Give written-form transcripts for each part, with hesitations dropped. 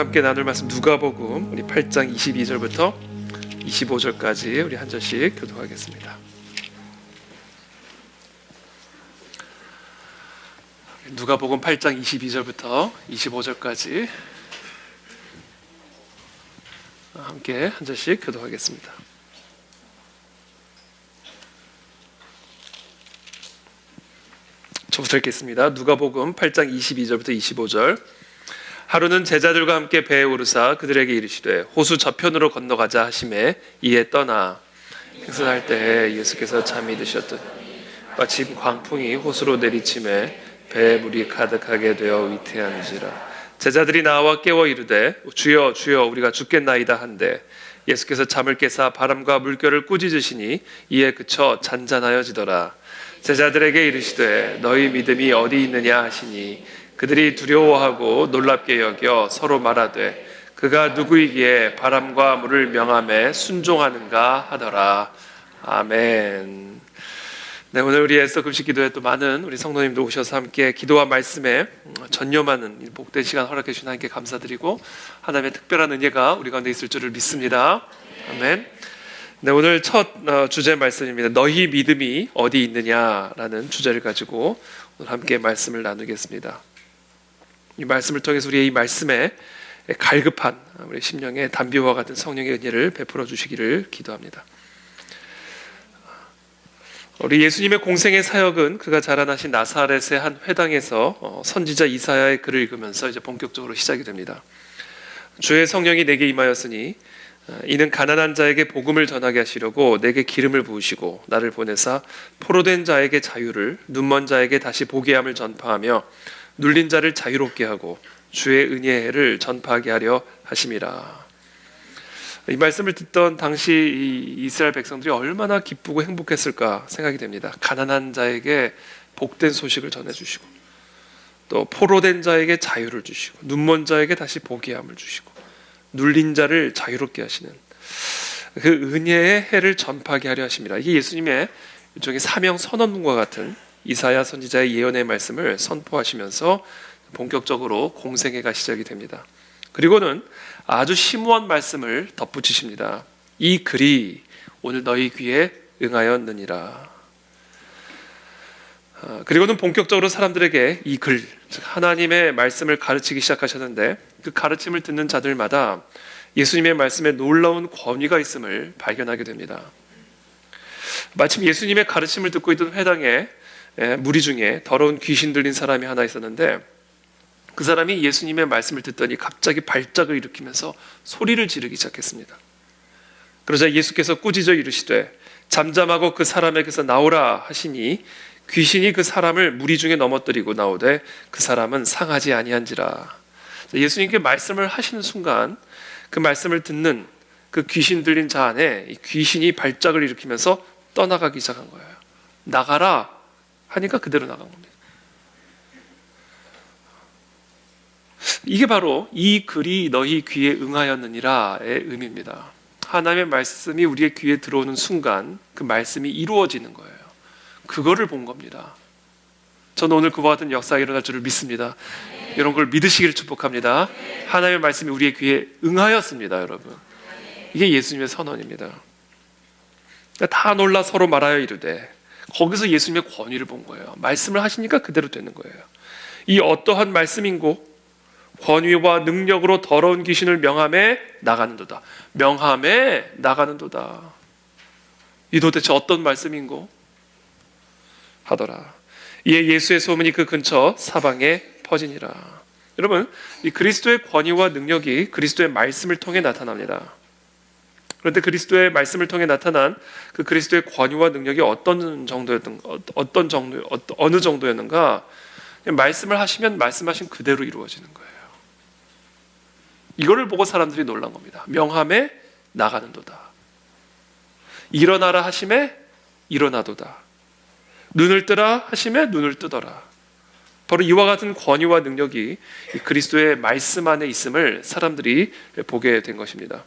함께 나눌 말씀 누가복음 우리 8장 22절부터 25절까지 우리 한 절씩 교독하겠습니다. 누가복음 8장 22절부터 25절까지 함께 한 절씩 교독하겠습니다. 저부터 읽겠습니다. 누가복음 8장 22절부터 25절. 하루는 제자들과 함께 배에 오르사 그들에게 이르시되 호수 저편으로 건너가자 하시매 이에 떠나 행선할 때에 예수께서 잠이 드셨더니 마침 광풍이 호수로 내리침에 배에 물이 가득하게 되어 위태한지라. 제자들이 나와 깨워 이르되 주여 주여 우리가 죽겠나이다 한데 예수께서 잠을 깨사 바람과 물결을 꾸짖으시니 이에 그쳐 잔잔하여지더라. 제자들에게 이르시되 너희 믿음이 어디 있느냐 하시니 그들이 두려워하고 놀랍게 여겨 서로 말하되 그가 누구이기에 바람과 물을 명함에 순종하는가 하더라. 아멘. 네, 오늘 우리 애써 금식 기도에 또 많은 우리 성도님들 오셔서 함께 기도와 말씀에 전념하는 복된 시간 허락해 주신 하나님께 감사드리고 하나님의 특별한 은혜가 우리 가운데 있을 줄을 믿습니다. 아멘. 네, 오늘 첫 주제 말씀입니다. 너희 믿음이 어디 있느냐라는 주제를 가지고 오늘 함께 말씀을 나누겠습니다. 이 말씀을 통해서 우리의 이 말씀에 갈급한 우리 심령의 담비와 같은 성령의 은혜를 베풀어 주시기를 기도합니다. 우리 예수님의 공생의 사역은 그가 자라나신 나사렛의 한 회당에서 선지자 이사야의 글을 읽으면서 이제 본격적으로 시작이 됩니다. 주의 성령이 내게 임하였으니 이는 가난한 자에게 복음을 전하게 하시려고 내게 기름을 부으시고 나를 보내사 포로된 자에게 자유를, 눈먼 자에게 다시 보게 함을 전파하며 눌린 자를 자유롭게 하고 주의 은혜를 전파하게 하려 하심이라. 이 말씀을 듣던 당시 이 이스라엘 백성들이 얼마나 기쁘고 행복했을까 생각이 됩니다. 가난한 자에게 복된 소식을 전해주시고 또 포로된 자에게 자유를 주시고 눈먼 자에게 다시 보게 함을 주시고 눌린 자를 자유롭게 하시는 그 은혜의 해를 전파하게 하려 하십니다. 이게 예수님의 일종의 사명 선언문과 같은 이사야 선지자의 예언의 말씀을 선포하시면서 본격적으로 공생애가 시작이 됩니다. 그리고는 아주 심오한 말씀을 덧붙이십니다. 이 글이 오늘 너희 귀에 응하였느니라. 그리고는 본격적으로 사람들에게 이 글, 즉 하나님의 말씀을 가르치기 시작하셨는데 그 가르침을 듣는 자들마다 예수님의 말씀에 놀라운 권위가 있음을 발견하게 됩니다. 마침 예수님의 가르침을 듣고 있던 회당에 무리 중에 더러운 귀신 들린 사람이 하나 있었는데 그 사람이 예수님의 말씀을 듣더니 갑자기 발작을 일으키면서 소리를 지르기 시작했습니다. 그러자 예수께서 꾸짖어 이르시되 잠잠하고 그 사람에게서 나오라 하시니 귀신이 그 사람을 무리 중에 넘어뜨리고 나오되 그 사람은 상하지 아니한지라. 예수님께 말씀을 하시는 순간 그 말씀을 듣는 그 귀신 들린 자 안에 이 귀신이 발작을 일으키면서 떠나가기 시작한 거예요. 나가라 하니까 그대로 나간 겁니다. 이게 바로 이 글이 너희 귀에 응하였느니라의 의미입니다. 하나님의 말씀이 우리의 귀에 들어오는 순간 그 말씀이 이루어지는 거예요. 그거를 본 겁니다. 저는 오늘 그와 같은 역사가 일어날 줄을 믿습니다. 이런 걸 믿으시기를 축복합니다. 하나님의 말씀이 우리의 귀에 응하였습니다, 여러분. 이게 예수님의 선언입니다. 다 놀라 서로 말하여 이르되 거기서 예수님의 권위를 본 거예요. 말씀을 하시니까 그대로 되는 거예요. 이 어떠한 말씀인고 권위와 능력으로 더러운 귀신을 명함에 나가는도다. 명함에 나가는도다. 이 도대체 어떤 말씀인고 하더라. 이에 예수의 소문이 그 근처 사방에 퍼지니라. 여러분, 이 그리스도의 권위와 능력이 그리스도의 말씀을 통해 나타납니다. 그런데 그리스도의 말씀을 통해 나타난 그 그리스도의 권위와 능력이 어느 정도였는가? 말씀을 하시면 말씀하신 그대로 이루어지는 거예요. 이거를 보고 사람들이 놀란 겁니다. 명함에 나가는도다. 일어나라 하심에 일어나도다. 눈을 뜨라 하심에 눈을 뜨더라. 바로 이와 같은 권위와 능력이 그리스도의 말씀 안에 있음을 사람들이 보게 된 것입니다.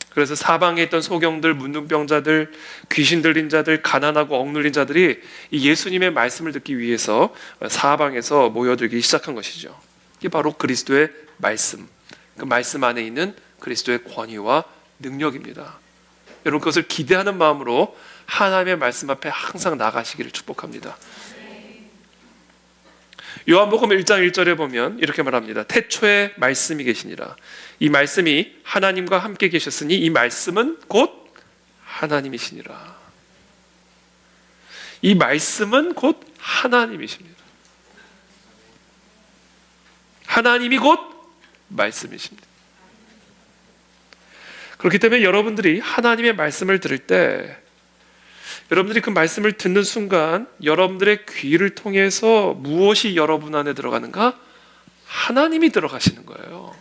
그래서 사방에 있던 소경들, 문둥병자들, 귀신 들린 자들, 가난하고 억눌린 자들이 이 예수님의 말씀을 듣기 위해서 사방에서 모여들기 시작한 것이죠. 이게 바로 그리스도의 말씀, 그 말씀 안에 있는 그리스도의 권위와 능력입니다. 여러분 그것을 기대하는 마음으로 하나님의 말씀 앞에 항상 나가시기를 축복합니다. 요한복음 1장 1절에 보면 이렇게 말합니다. 태초에 말씀이 계시니라. 이 말씀이 하나님과 함께 계셨으니 이 말씀은 곧 하나님이시니라. 이 말씀은 곧 하나님이십니다. 하나님이 곧 말씀이십니다. 그렇기 때문에 여러분들이 하나님의 말씀을 들을 때 여러분들이 그 말씀을 듣는 순간 여러분들의 귀를 통해서 무엇이 여러분 안에 들어가는가? 하나님이 들어가시는 거예요.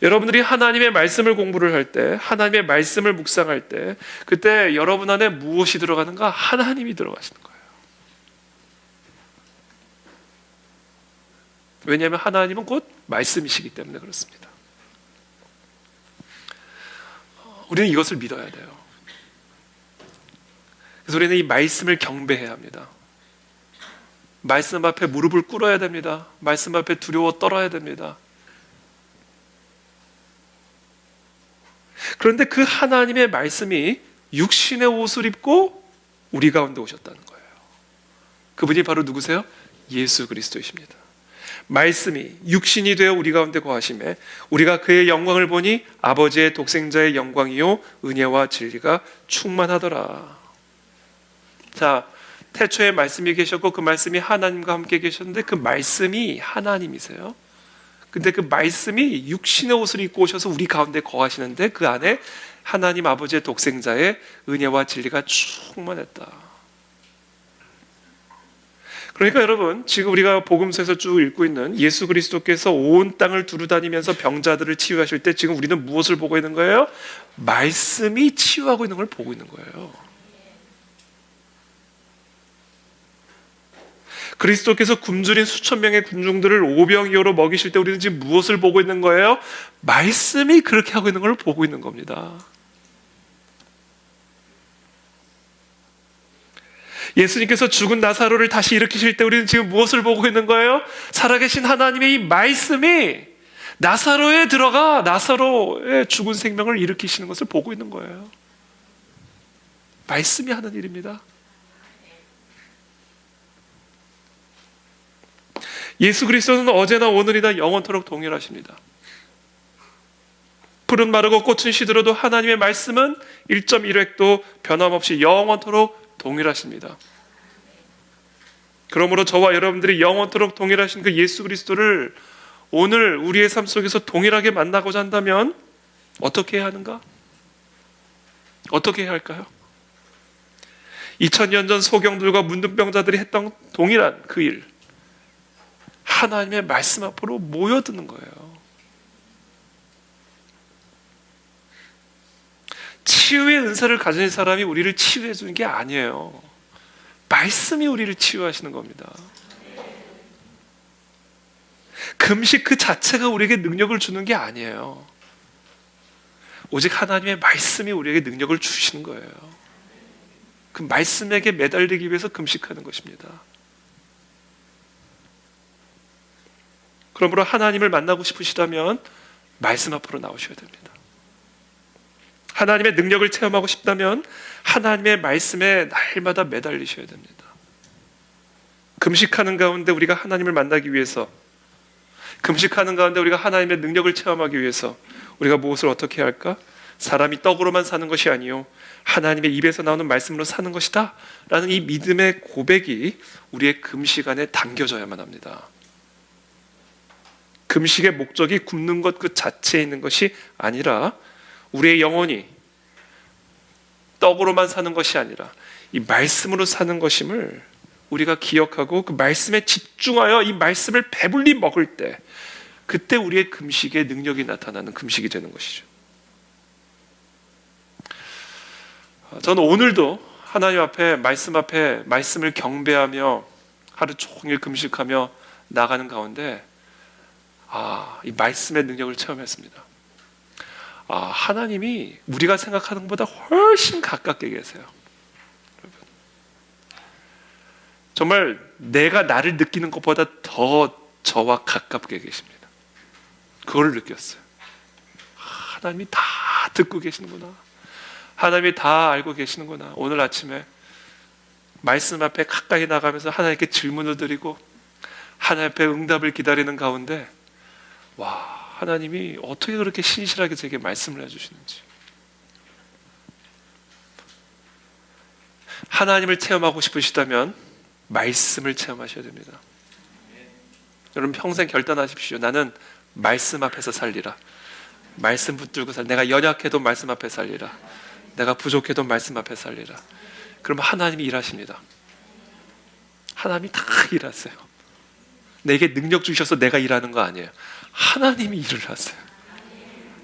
여러분들이 하나님의 말씀을 공부를 할 때, 하나님의 말씀을 묵상할 때 그때 여러분 안에 무엇이 들어가는가? 하나님이 들어가시는 거예요. 왜냐하면 하나님은 곧 말씀이시기 때문에 그렇습니다. 우리는 이것을 믿어야 돼요. 그래서 우리는 이 말씀을 경배해야 합니다. 말씀 앞에 무릎을 꿇어야 됩니다. 말씀 앞에 두려워 떨어야 됩니다. 그런데 그 하나님의 말씀이 육신의 옷을 입고 우리 가운데 오셨다는 거예요. 그분이 바로 누구세요? 예수 그리스도이십니다. 말씀이 육신이 되어 우리 가운데 거하심에 우리가 그의 영광을 보니 아버지의 독생자의 영광이요 은혜와 진리가 충만하더라. 자, 태초에 말씀이 계셨고 그 말씀이 하나님과 함께 계셨는데 그 말씀이 하나님이세요. 근데 그 말씀이 육신의 옷을 입고 오셔서 우리 가운데 거하시는데 그 안에 하나님 아버지의 독생자의 은혜와 진리가 충만했다. 그러니까 여러분 지금 우리가 복음서에서 쭉 읽고 있는 예수 그리스도께서 온 땅을 두루다니면서 병자들을 치유하실 때 지금 우리는 무엇을 보고 있는 거예요? 말씀이 치유하고 있는 걸 보고 있는 거예요. 그리스도께서 굶주린 수천 명의 군중들을 오병이어로 먹이실 때 우리는 지금 무엇을 보고 있는 거예요? 말씀이 그렇게 하고 있는 걸 보고 있는 겁니다. 예수님께서 죽은 나사로를 다시 일으키실 때 우리는 지금 무엇을 보고 있는 거예요? 살아계신 하나님의 이 말씀이 나사로에 들어가 나사로의 죽은 생명을 일으키시는 것을 보고 있는 거예요. 말씀이 하는 일입니다. 예수 그리스도는 어제나 오늘이나 영원토록 동일하십니다. 풀은 마르고 꽃은 시들어도 하나님의 말씀은 1.1획도 변함없이 영원토록 동일하십니다. 그러므로 저와 여러분들이 영원토록 동일하신 그 예수 그리스도를 오늘 우리의 삶 속에서 동일하게 만나고자 한다면 어떻게 해야 하는가? 어떻게 해야 할까요? 2000년 전 소경들과 문둥병자들이 했던 동일한 그 일, 하나님의 말씀 앞으로 모여드는 거예요. 치유의 은사를 가진 사람이 우리를 치유해 주는 게 아니에요. 말씀이 우리를 치유하시는 겁니다. 금식 그 자체가 우리에게 능력을 주는 게 아니에요. 오직 하나님의 말씀이 우리에게 능력을 주시는 거예요. 그 말씀에게 매달리기 위해서 금식하는 것입니다. 그러므로 하나님을 만나고 싶으시다면 말씀 앞으로 나오셔야 됩니다. 하나님의 능력을 체험하고 싶다면 하나님의 말씀에 날마다 매달리셔야 됩니다. 금식하는 가운데 우리가 하나님을 만나기 위해서, 금식하는 가운데 우리가 하나님의 능력을 체험하기 위해서 우리가 무엇을 어떻게 해야 할까? 사람이 떡으로만 사는 것이 아니요 하나님의 입에서 나오는 말씀으로 사는 것이다 라는 이 믿음의 고백이 우리의 금식 안에 담겨져야만 합니다. 금식의 목적이 굶는 것 그 자체에 있는 것이 아니라 우리의 영혼이 떡으로만 사는 것이 아니라 이 말씀으로 사는 것임을 우리가 기억하고 그 말씀에 집중하여 이 말씀을 배불리 먹을 때 그때 우리의 금식의 능력이 나타나는 금식이 되는 것이죠. 저는 오늘도 하나님 앞에 말씀을 경배하며 하루 종일 금식하며 나가는 가운데 이 말씀의 능력을 체험했습니다. 하나님이 우리가 생각하는 것보다 훨씬 가깝게 계세요. 정말 내가 나를 느끼는 것보다 더 저와 가깝게 계십니다. 그걸 느꼈어요. 하나님이 다 듣고 계시는구나. 하나님이 다 알고 계시는구나. 오늘 아침에 말씀 앞에 가까이 나가면서 하나님께 질문을 드리고 하나님 앞에 응답을 기다리는 가운데 와, 하나님이 어떻게 그렇게 신실하게 제게 말씀을 해주시는지. 하나님을 체험하고 싶으시다면 말씀을 체험하셔야 됩니다. 여러분 평생 결단하십시오. 나는 말씀 앞에서 살리라. 말씀 붙들고 내가 연약해도 말씀 앞에 살리라. 내가 부족해도 말씀 앞에 살리라. 그러면 하나님이 일하십니다. 하나님이 다 일하세요. 내게 능력 주셔서 내가 일하는 거 아니에요. 하나님이 일을 하세요.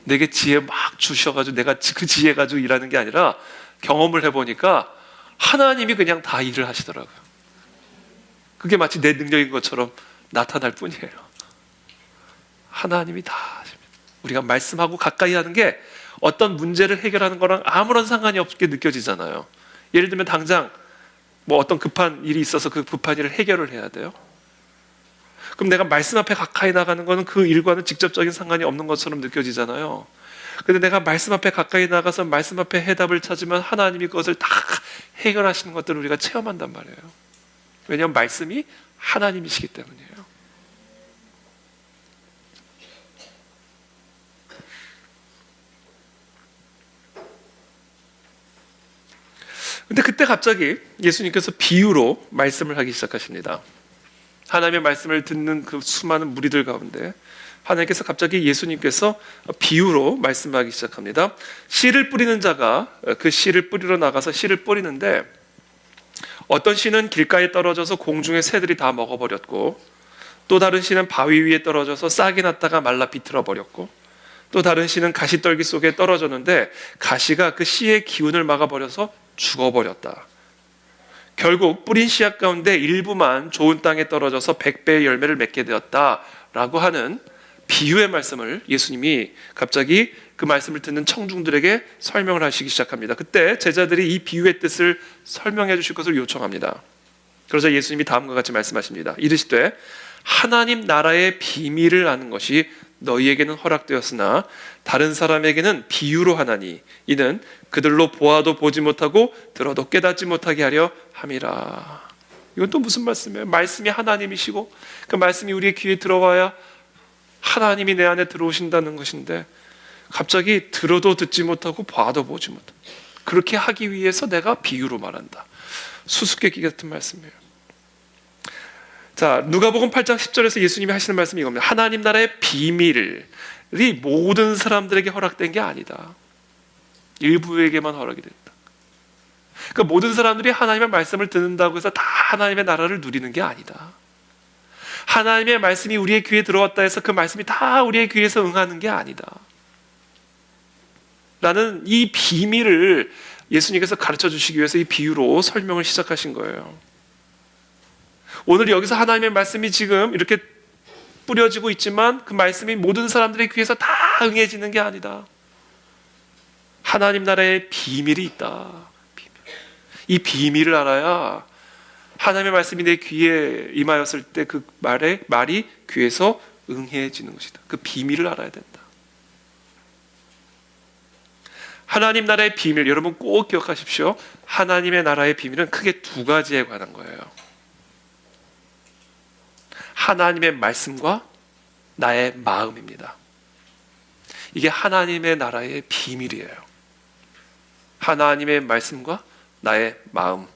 내게 지혜 막 주셔가지고 내가 그 지혜 가지고 일하는 게 아니라 경험을 해보니까 하나님이 그냥 다 일을 하시더라고요. 그게 마치 내 능력인 것처럼 나타날 뿐이에요. 하나님이 다 하십니다. 우리가 말씀하고 가까이 하는 게 어떤 문제를 해결하는 거랑 아무런 상관이 없게 느껴지잖아요. 예를 들면 당장 뭐 어떤 급한 일이 있어서 그 급한 일을 해결을 해야 돼요. 그럼 내가 말씀 앞에 가까이 나가는 거는 그 일과는 직접적인 상관이 없는 것처럼 느껴지잖아요. 근데 내가 말씀 앞에 가까이 나가서 말씀 앞에 해답을 찾으면 하나님이 그것을 다 해결하시는 것들을 우리가 체험한단 말이에요. 왜냐하면 말씀이 하나님이시기 때문이에요. 근데 그때 갑자기 예수님께서 비유로 말씀을 하기 시작하십니다. 하나님의 말씀을 듣는 그 수많은 무리들 가운데 하나님께서 갑자기 예수님께서 비유로 말씀하기 시작합니다. 씨를 뿌리는 자가 그 씨를 뿌리러 나가서 씨를 뿌리는데 어떤 씨는 길가에 떨어져서 공중의 새들이 다 먹어버렸고, 또 다른 씨는 바위 위에 떨어져서 싹이 났다가 말라 비틀어 버렸고, 또 다른 씨는 가시떨기 속에 떨어졌는데 가시가 그 씨의 기운을 막아버려서 죽어버렸다. 결국 뿌린 씨앗 가운데 일부만 좋은 땅에 떨어져서 100배의 열매를 맺게 되었다라고 하는 비유의 말씀을 예수님이 갑자기 그 말씀을 듣는 청중들에게 설명을 하시기 시작합니다. 그때 제자들이 이 비유의 뜻을 설명해 주실 것을 요청합니다. 그러자 예수님이 다음과 같이 말씀하십니다. 이르시되 하나님 나라의 비밀을 아는 것이 너희에게는 허락되었으나 다른 사람에게는 비유로 하나니 이는 그들로 보아도 보지 못하고 들어도 깨닫지 못하게 하려 함이라. 이건 또 무슨 말씀이에요? 말씀이 하나님이시고 그 말씀이 우리의 귀에 들어와야 하나님이 내 안에 들어오신다는 것인데 갑자기 들어도 듣지 못하고 봐도 보지 못하고 그렇게 하기 위해서 내가 비유로 말한다. 수수께끼 같은 말씀이에요. 자, 누가복음 8장 10절에서 예수님이 하시는 말씀이 이겁니다. 하나님 나라의 비밀이 모든 사람들에게 허락된 게 아니다. 일부에게만 허락이 됐다. 그러니까 모든 사람들이 하나님의 말씀을 듣는다고 해서 다 하나님의 나라를 누리는 게 아니다. 하나님의 말씀이 우리의 귀에 들어왔다 해서 그 말씀이 다 우리의 귀에서 응하는 게 아니다. 라는 이 비밀을 예수님께서 가르쳐 주시기 위해서 이 비유로 설명을 시작하신 거예요. 오늘 여기서 하나님의 말씀이 지금 이렇게 뿌려지고 있지만 그 말씀이 모든 사람들의 귀에서 다 응해지는 게 아니다. 하나님 나라의 비밀이 있다. 이 비밀을 알아야 하나님의 말씀이 내 귀에 임하였을 때 그 말이 귀에서 응해지는 것이다. 그 비밀을 알아야 된다. 하나님 나라의 비밀, 여러분 꼭 기억하십시오. 하나님의 나라의 비밀은 크게 두 가지에 관한 거예요. 하나님의 말씀과 나의 마음입니다. 이게 하나님의 나라의 비밀이에요. 하나님의 말씀과 나의 마음.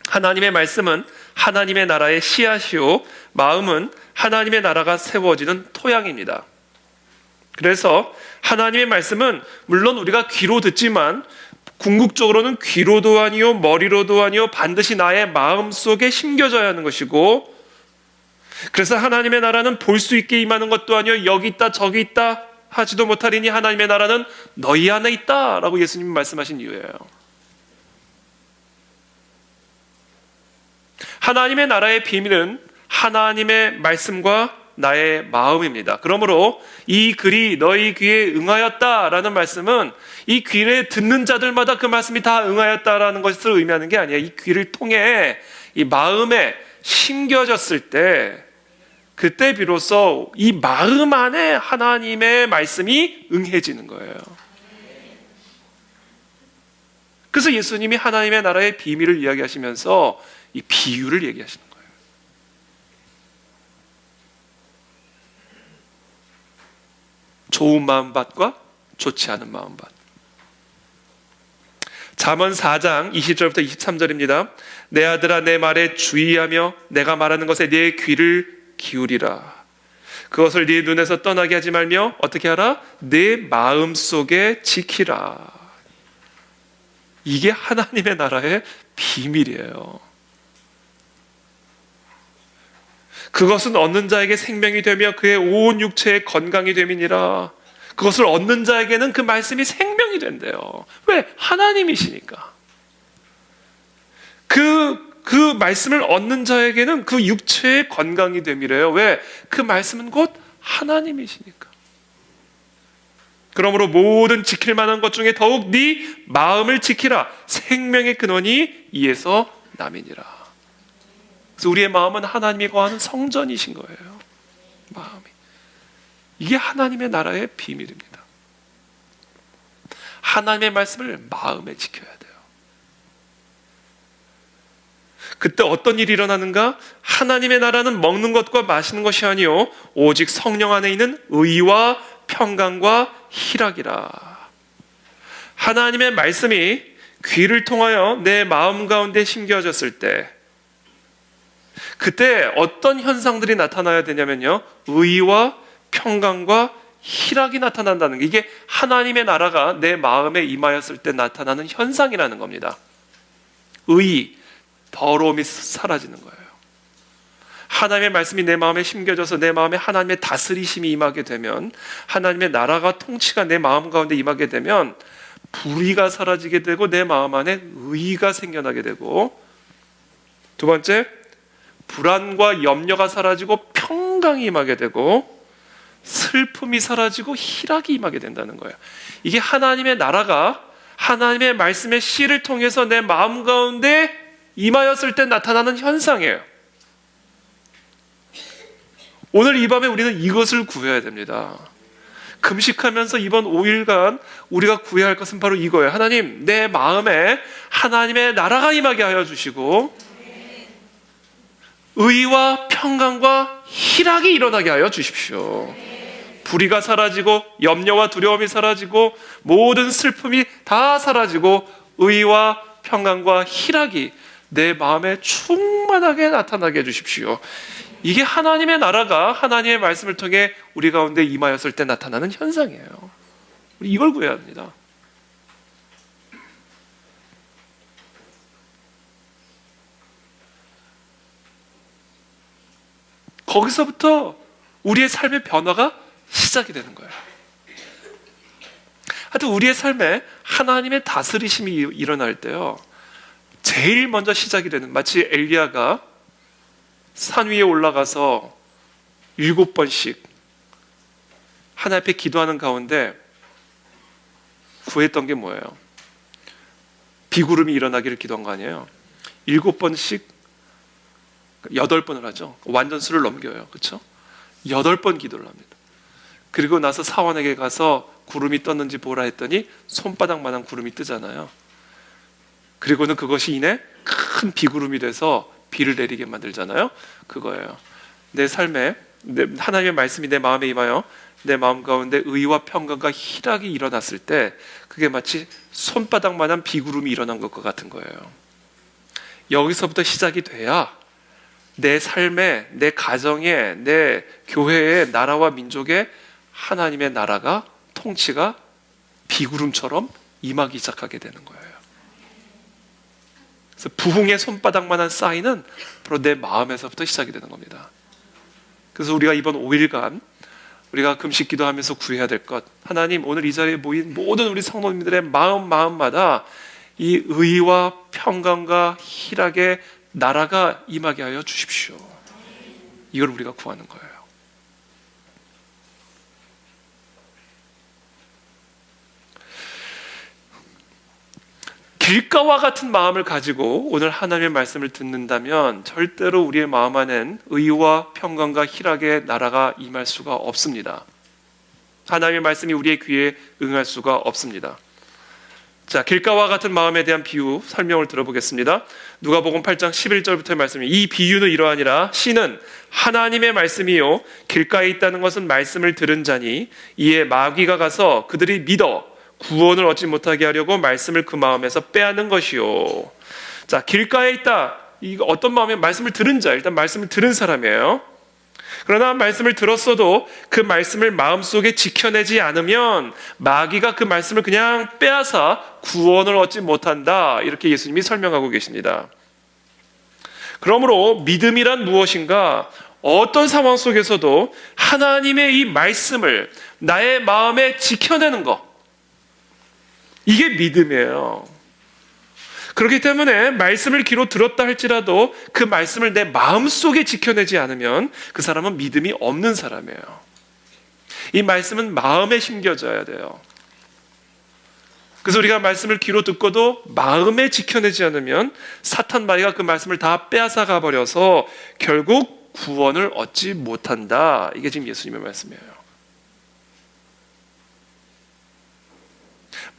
하나님의 말씀은 하나님의 나라의 씨앗이요, 마음은 하나님의 나라가 세워지는 토양입니다. 그래서 하나님의 말씀은 물론 우리가 귀로 듣지만 궁극적으로는 귀로도 아니요 머리로도 아니요 반드시 나의 마음속에 심겨져야 하는 것이고, 그래서 하나님의 나라는 볼 수 있게 임하는 것도 아니요 여기 있다 저기 있다 하지도 못하리니 하나님의 나라는 너희 안에 있다 라고 예수님이 말씀하신 이유예요. 하나님의 나라의 비밀은 하나님의 말씀과 나의 마음입니다. 그러므로 이 글이 너희 귀에 응하였다라는 말씀은 이 귀를 듣는 자들마다 그 말씀이 다 응하였다라는 것을 의미하는 게 아니에요. 이 귀를 통해 이 마음에 심겨졌을 때, 그때 비로소 이 마음 안에 하나님의 말씀이 응해지는 거예요. 그래서 예수님이 하나님의 나라의 비밀을 이야기하시면서 이 비유를 얘기하시는 거예요. 좋은 마음밭과 좋지 않은 마음밭. 잠언 4장 20절부터 23절입니다. 내 아들아, 내 말에 주의하며 내가 말하는 것에 네 귀를 기울이라. 그것을 네 눈에서 떠나게 하지 말며 어떻게 하라? 내 마음속에 지키라. 이게 하나님의 나라의 비밀이에요. 그것은 얻는 자에게 생명이 되며 그의 온 육체에 건강이 됨이니라. 그것을 얻는 자에게는 그 말씀이 생명이 된대요. 왜? 하나님이시니까. 그 말씀을 얻는 자에게는 그 육체의 건강이 됨이래요. 왜? 그 말씀은 곧 하나님이시니까. 그러므로 모든 지킬 만한 것 중에 더욱 네 마음을 지키라. 생명의 근원이 이에서 남이니라. 그래서 우리의 마음은 하나님이 거하는 성전이신 거예요. 마음이. 이게 하나님의 나라의 비밀입니다. 하나님의 말씀을 마음에 지켜야 돼요. 그때 어떤 일이 일어나는가? 하나님의 나라는 먹는 것과 마시는 것이 아니요 오직 성령 안에 있는 의와 평강과 희락이라. 하나님의 말씀이 귀를 통하여 내 마음 가운데 심겨졌을 때, 그때 어떤 현상들이 나타나야 되냐면요, 의와 평강과 희락이 나타난다는 게, 이게 하나님의 나라가 내 마음에 임하였을 때 나타나는 현상이라는 겁니다. 의, 더러움이 사라지는 거예요. 하나님의 말씀이 내 마음에 심겨져서 내 마음에 하나님의 다스리심이 임하게 되면, 하나님의 나라가 통치가 내 마음 가운데 임하게 되면 불의가 사라지게 되고 내 마음 안에 의가 생겨나게 되고, 두 번째, 불안과 염려가 사라지고 평강이 임하게 되고, 슬픔이 사라지고 희락이 임하게 된다는 거예요. 이게 하나님의 나라가 하나님의 말씀의 씨를 통해서 내 마음 가운데 임하였을 때 나타나는 현상이에요. 오늘 이 밤에 우리는 이것을 구해야 됩니다. 금식하면서 이번 5일간 우리가 구해야 할 것은 바로 이거예요. 하나님, 내 마음에 하나님의 나라가 임하게 하여 주시고 의와 평강과 희락이 일어나게 하여 주십시오. 불의가 사라지고 염려와 두려움이 사라지고 모든 슬픔이 다 사라지고 의와 평강과 희락이 내 마음에 충만하게 나타나게 해주십시오. 이게 하나님의 나라가 하나님의 말씀을 통해 우리 가운데 임하였을 때 나타나는 현상이에요. 우리 이걸 구해야 합니다. 거기서부터 우리의 삶의 변화가 시작이 되는 거예요. 하여튼 우리의 삶에 하나님의 다스리심이 일어날 때요, 제일 먼저 시작이 되는, 마치 엘리야가 산 위에 올라가서 7번씩 하나님 앞에 기도하는 가운데 구했던 게 뭐예요? 비구름이 일어나기를 기도한 거 아니에요? 7번씩 8번을 하죠. 완전수를 넘겨요. 그렇죠? 8번 기도를 합니다. 그리고 나서 사원에게 가서 구름이 떴는지 보라 했더니 손바닥만한 구름이 뜨잖아요. 그리고는 그것이 이내 큰 비구름이 돼서 비를 내리게 만들잖아요. 그거예요. 내 삶에 하나님의 말씀이 내 마음에 임하여 내 마음 가운데 의와 평강과 희락이 일어났을 때 그게 마치 손바닥만한 비구름이 일어난 것과 같은 거예요. 여기서부터 시작이 돼야 내 삶에, 내 가정에, 내 교회에, 나라와 민족에 하나님의 나라가, 통치가 비구름처럼 임하기 시작하게 되는 거예요. 그래서 부흥의 손바닥만한 사인은 바로 내 마음에서부터 시작이 되는 겁니다. 그래서 우리가 이번 5일간 우리가 금식 기도하면서 구해야 될 것, 하나님, 오늘 이 자리에 모인 모든 우리 성도님들의 마음마다 이 의와 평강과 희락의 나라가 임하게 하여 주십시오. 이걸 우리가 구하는 거예요. 길가와 같은 마음을 가지고 오늘 하나님의 말씀을 듣는다면 절대로 우리의 마음 안엔 의와 평강과 희락의 나라가 임할 수가 없습니다. 하나님의 말씀이 우리의 귀에 응할 수가 없습니다. 자, 길가와 같은 마음에 대한 비유 설명을 들어보겠습니다. 누가복음 8장 11절부터의 말씀입니다. 이 비유는 이러하니라. 씨는 하나님의 말씀이요 길가에 있다는 것은 말씀을 들은 자니 이에 마귀가 가서 그들이 믿어 구원을 얻지 못하게 하려고 말씀을 그 마음에서 빼앗는 것이요. 자, 길가에 있다. 이거 어떤 마음에 말씀을 들은 자, 일단 말씀을 들은 사람이에요. 그러나 말씀을 들었어도 그 말씀을 마음속에 지켜내지 않으면 마귀가 그 말씀을 그냥 빼앗아 구원을 얻지 못한다. 이렇게 예수님이 설명하고 계십니다. 그러므로 믿음이란 무엇인가? 어떤 상황 속에서도 하나님의 이 말씀을 나의 마음에 지켜내는 것, 이게 믿음이에요. 그렇기 때문에 말씀을 귀로 들었다 할지라도 그 말씀을 내 마음속에 지켜내지 않으면 그 사람은 믿음이 없는 사람이에요. 이 말씀은 마음에 심겨져야 돼요. 그래서 우리가 말씀을 귀로 듣고도 마음에 지켜내지 않으면 사탄 마귀가 그 말씀을 다 빼앗아 가버려서 결국 구원을 얻지 못한다. 이게 지금 예수님의 말씀이에요.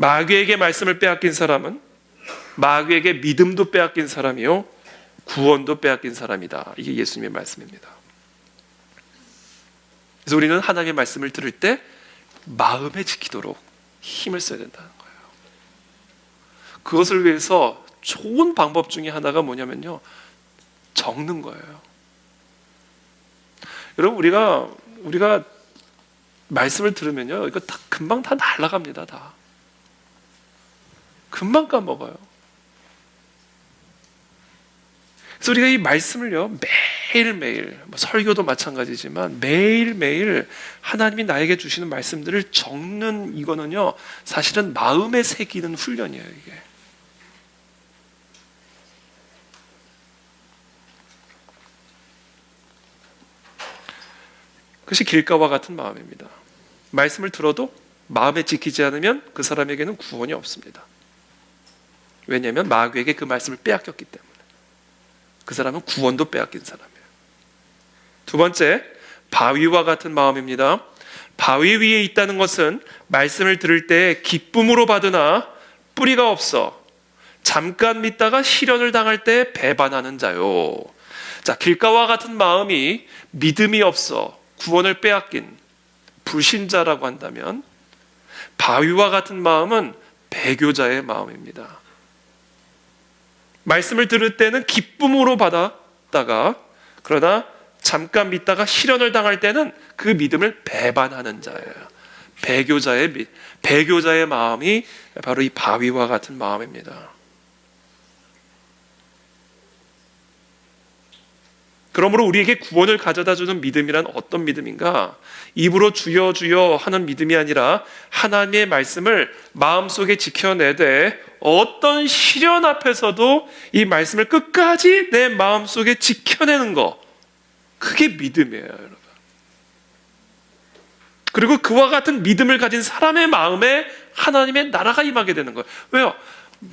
마귀에게 말씀을 빼앗긴 사람은 마귀에게 믿음도 빼앗긴 사람이요 구원도 빼앗긴 사람이다. 이게 예수님의 말씀입니다. 그래서 우리는 하나님의 말씀을 들을 때 마음에 지키도록 힘을 써야 된다는 거예요. 그것을 위해서 좋은 방법 중에 하나가 뭐냐면요, 적는 거예요. 여러분, 우리가 말씀을 들으면요, 이거 다 금방 다 날아갑니다. 다 금방 까먹어요. 그래서 우리가 이 말씀을요, 매일매일, 설교도 마찬가지지만 매일매일 하나님이 나에게 주시는 말씀들을 적는 이거는요, 사실은 마음에 새기는 훈련이에요, 이게. 그것이 길가와 같은 마음입니다. 말씀을 들어도 마음에 지키지 않으면 그 사람에게는 구원이 없습니다. 왜냐하면 마귀에게 그 말씀을 빼앗겼기 때문에. 그 사람은 구원도 빼앗긴 사람이에요. 두 번째, 바위와 같은 마음입니다. 바위 위에 있다는 것은 말씀을 들을 때 기쁨으로 받으나 뿌리가 없어 잠깐 믿다가 시련을 당할 때 배반하는 자요. 자, 길가와 같은 마음이 믿음이 없어 구원을 빼앗긴 불신자라고 한다면, 바위와 같은 마음은 배교자의 마음입니다. 말씀을 들을 때는 기쁨으로 받았다가 그러나 잠깐 믿다가 시련을 당할 때는 그 믿음을 배반하는 자예요. 배교자의 마음이 바로 이 바위와 같은 마음입니다. 그러므로 우리에게 구원을 가져다주는 믿음이란 어떤 믿음인가? 입으로 주여 주여 하는 믿음이 아니라 하나님의 말씀을 마음속에 지켜내되 어떤 시련 앞에서도 이 말씀을 끝까지 내 마음속에 지켜내는 것, 그게 믿음이에요, 여러분. 그리고 그와 같은 믿음을 가진 사람의 마음에 하나님의 나라가 임하게 되는 거예요. 왜요?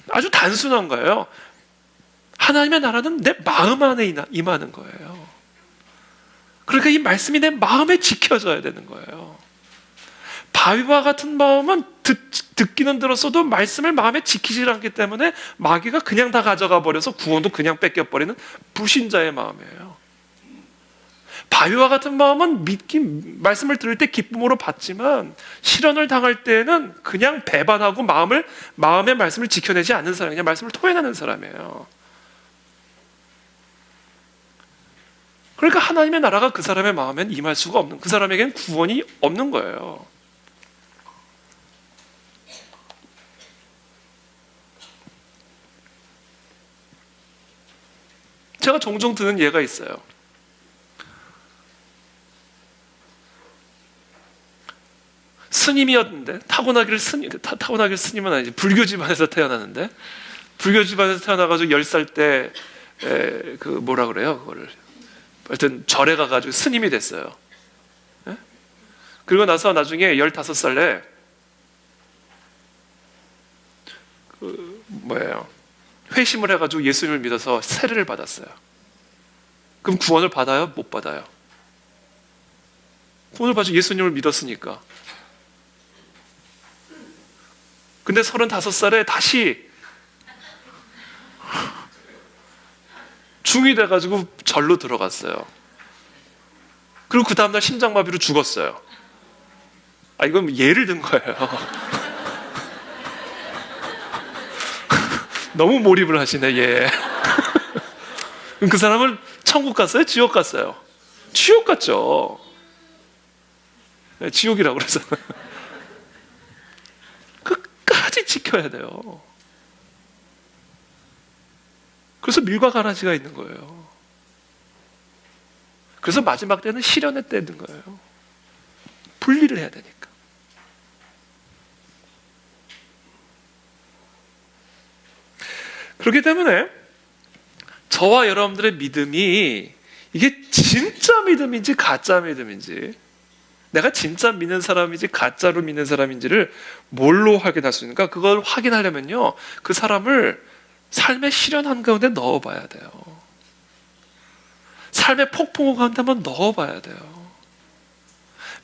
아주 단순한 거예요. 하나님의 나라는 내 마음 안에 임하는 거예요. 그러니까 이 말씀이 내 마음에 지켜져야 되는 거예요. 바위와 같은 마음은 듣기는 들었어도 말씀을 마음에 지키지 않기 때문에 마귀가 그냥 다 가져가 버려서 구원도 그냥 뺏겨버리는 불신자의 마음이에요. 바위와 같은 마음은 말씀을 들을 때 기쁨으로 받지만 시련을 당할 때는 그냥 배반하고 마음의 말씀을 지켜내지 않는 사람, 그냥 말씀을 토해내는 사람이에요. 그러니까 하나님의 나라가 그 사람의 마음엔 임할 수가 없는, 그 사람에겐 구원이 없는 거예요. 제가 종종 드는 예가 있어요. 스님이었는데 타고나길 스님은 아니지, 불교 집안에서 태어났는데, 불교 집안에서 태어나가지고 10살 때 그 뭐라 그래요, 그거를 하여튼 절에 가가지고 스님이 됐어요. 네? 그리고 나서 나중에 15살에 회심을 해가지고 예수님을 믿어서 세례를 받았어요. 그럼 구원을 받아요? 못 받아요? 구원을 받죠. 예수님을 믿었으니까. 근데 35살에 다시 중이 돼가지고 절로 들어갔어요. 그리고 그 다음날 심장마비로 죽었어요. 이건 예를 든 거예요. 너무 몰입을 하시네, 예. 그 사람은 천국 갔어요? 지옥 갔어요? 지옥 갔죠. 네, 지옥이라고 그래서. 끝까지 지켜야 돼요. 그래서 밀과 가라지가 있는 거예요. 그래서 마지막 때는 실현의 때는 거예요. 분리를 해야 되니까. 그렇기 때문에 저와 여러분들의 믿음이 이게 진짜 믿음인지 가짜 믿음인지, 내가 진짜 믿는 사람인지 가짜로 믿는 사람인지를 뭘로 확인할 수 있는가? 그걸 확인하려면요, 그 사람을 삶의 실현 한가운데 넣어봐야 돼요. 삶의 폭풍우 가운데 한번 넣어봐야 돼요.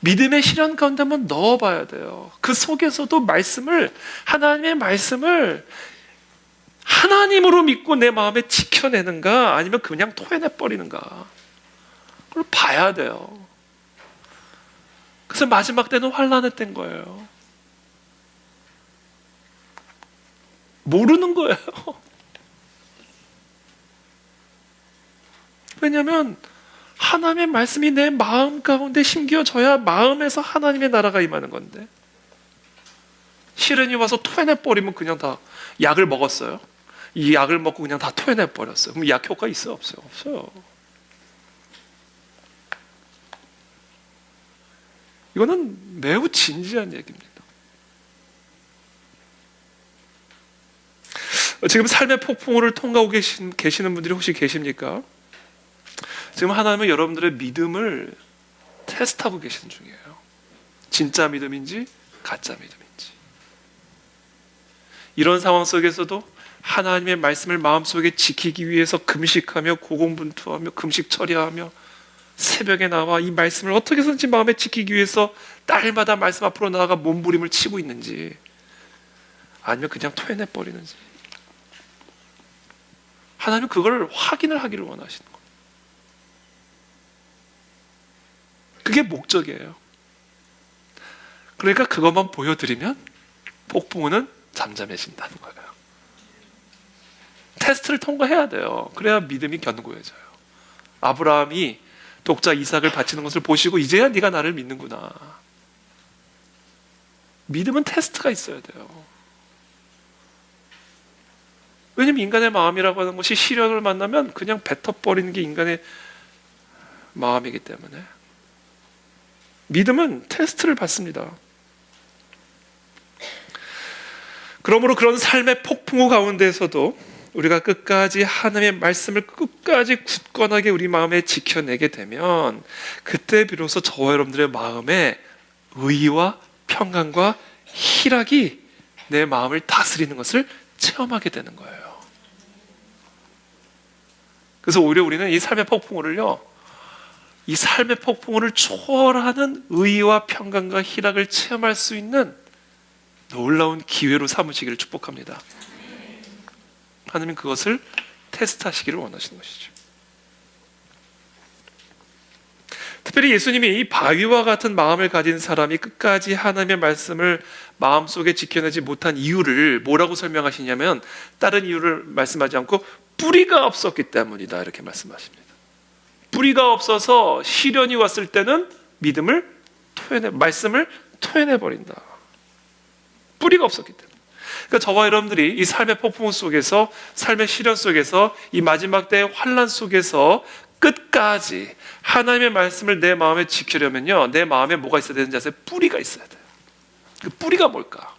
믿음의 실현 가운데 한번 넣어봐야 돼요. 그 속에서도 말씀을, 하나님의 말씀을 하나님으로 믿고 내 마음에 지켜내는가, 아니면 그냥 토해내버리는가, 그걸 봐야 돼요. 그래서 마지막 때는 환란의 때인 거예요. 모르는 거예요. 왜냐하면 하나님의 말씀이 내 마음 가운데 심겨져야 마음에서 하나님의 나라가 임하는 건데, 시련이 와서 토해내버리면 그냥 다, 약을 먹었어요. 이 약을 먹고 그냥 다 토해내버렸어요. 그럼 약 효과 있어요? 없어요? 없어요. 이거는 매우 진지한 얘기입니다. 지금 삶의 폭풍우를 통과하고 계시는 분들이 혹시 계십니까? 지금 하나님은 여러분들의 믿음을 테스트하고 계시는 중이에요. 진짜 믿음인지 가짜 믿음인지. 이런 상황 속에서도 하나님의 말씀을 마음속에 지키기 위해서 금식하며 고공분투하며 금식 처리하며 새벽에 나와 이 말씀을 어떻게 해서든지 마음에 지키기 위해서 날마다 말씀 앞으로 나아가 몸부림을 치고 있는지, 아니면 그냥 토해내버리는지, 하나님은 그걸 확인을 하기를 원하시는 거예요. 그게 목적이에요. 그러니까 그것만 보여드리면 폭풍우는 잠잠해진다는 거예요. 테스트를 통과해야 돼요. 그래야 믿음이 견고해져요. 아브라함이 독자 이삭을 바치는 것을 보시고 이제야 네가 나를 믿는구나. 믿음은 테스트가 있어야 돼요. 왜냐하면 인간의 마음이라고 하는 것이 시련을 만나면 그냥 뱉어버리는 게 인간의 마음이기 때문에 믿음은 테스트를 받습니다. 그러므로 그런 삶의 폭풍우 가운데에서도 우리가 끝까지 하나님의 말씀을 끝까지 굳건하게 우리 마음에 지켜내게 되면, 그때 비로소 저와 여러분들의 마음에 의와 평강과 희락이 내 마음을 다스리는 것을 체험하게 되는 거예요. 그래서 오히려 우리는 이 삶의 폭풍우를요, 이 삶의 폭풍우를 초월하는 의와 평강과 희락을 체험할 수 있는 놀라운 기회로 삼으시기를 축복합니다. 하나님은 그것을 테스트하시기를 원하시는 것이죠. 특별히 예수님이 이 바위와 같은 마음을 가진 사람이 끝까지 하나님의 말씀을 마음속에 지켜내지 못한 이유를 뭐라고 설명하시냐면, 다른 이유를 말씀하지 않고 뿌리가 없었기 때문이다, 이렇게 말씀하십니다. 뿌리가 없어서 시련이 왔을 때는 말씀을 토해내버린다. 뿌리가 없었기 때문에. 그러니까 저와 여러분들이 이 삶의 폭풍 속에서, 삶의 시련 속에서, 이 마지막 때의 환난 속에서 끝까지 하나님의 말씀을 내 마음에 지키려면요, 내 마음에 뭐가 있어야 되는지 아세요? 뿌리가 있어야 돼요. 그 뿌리가 뭘까?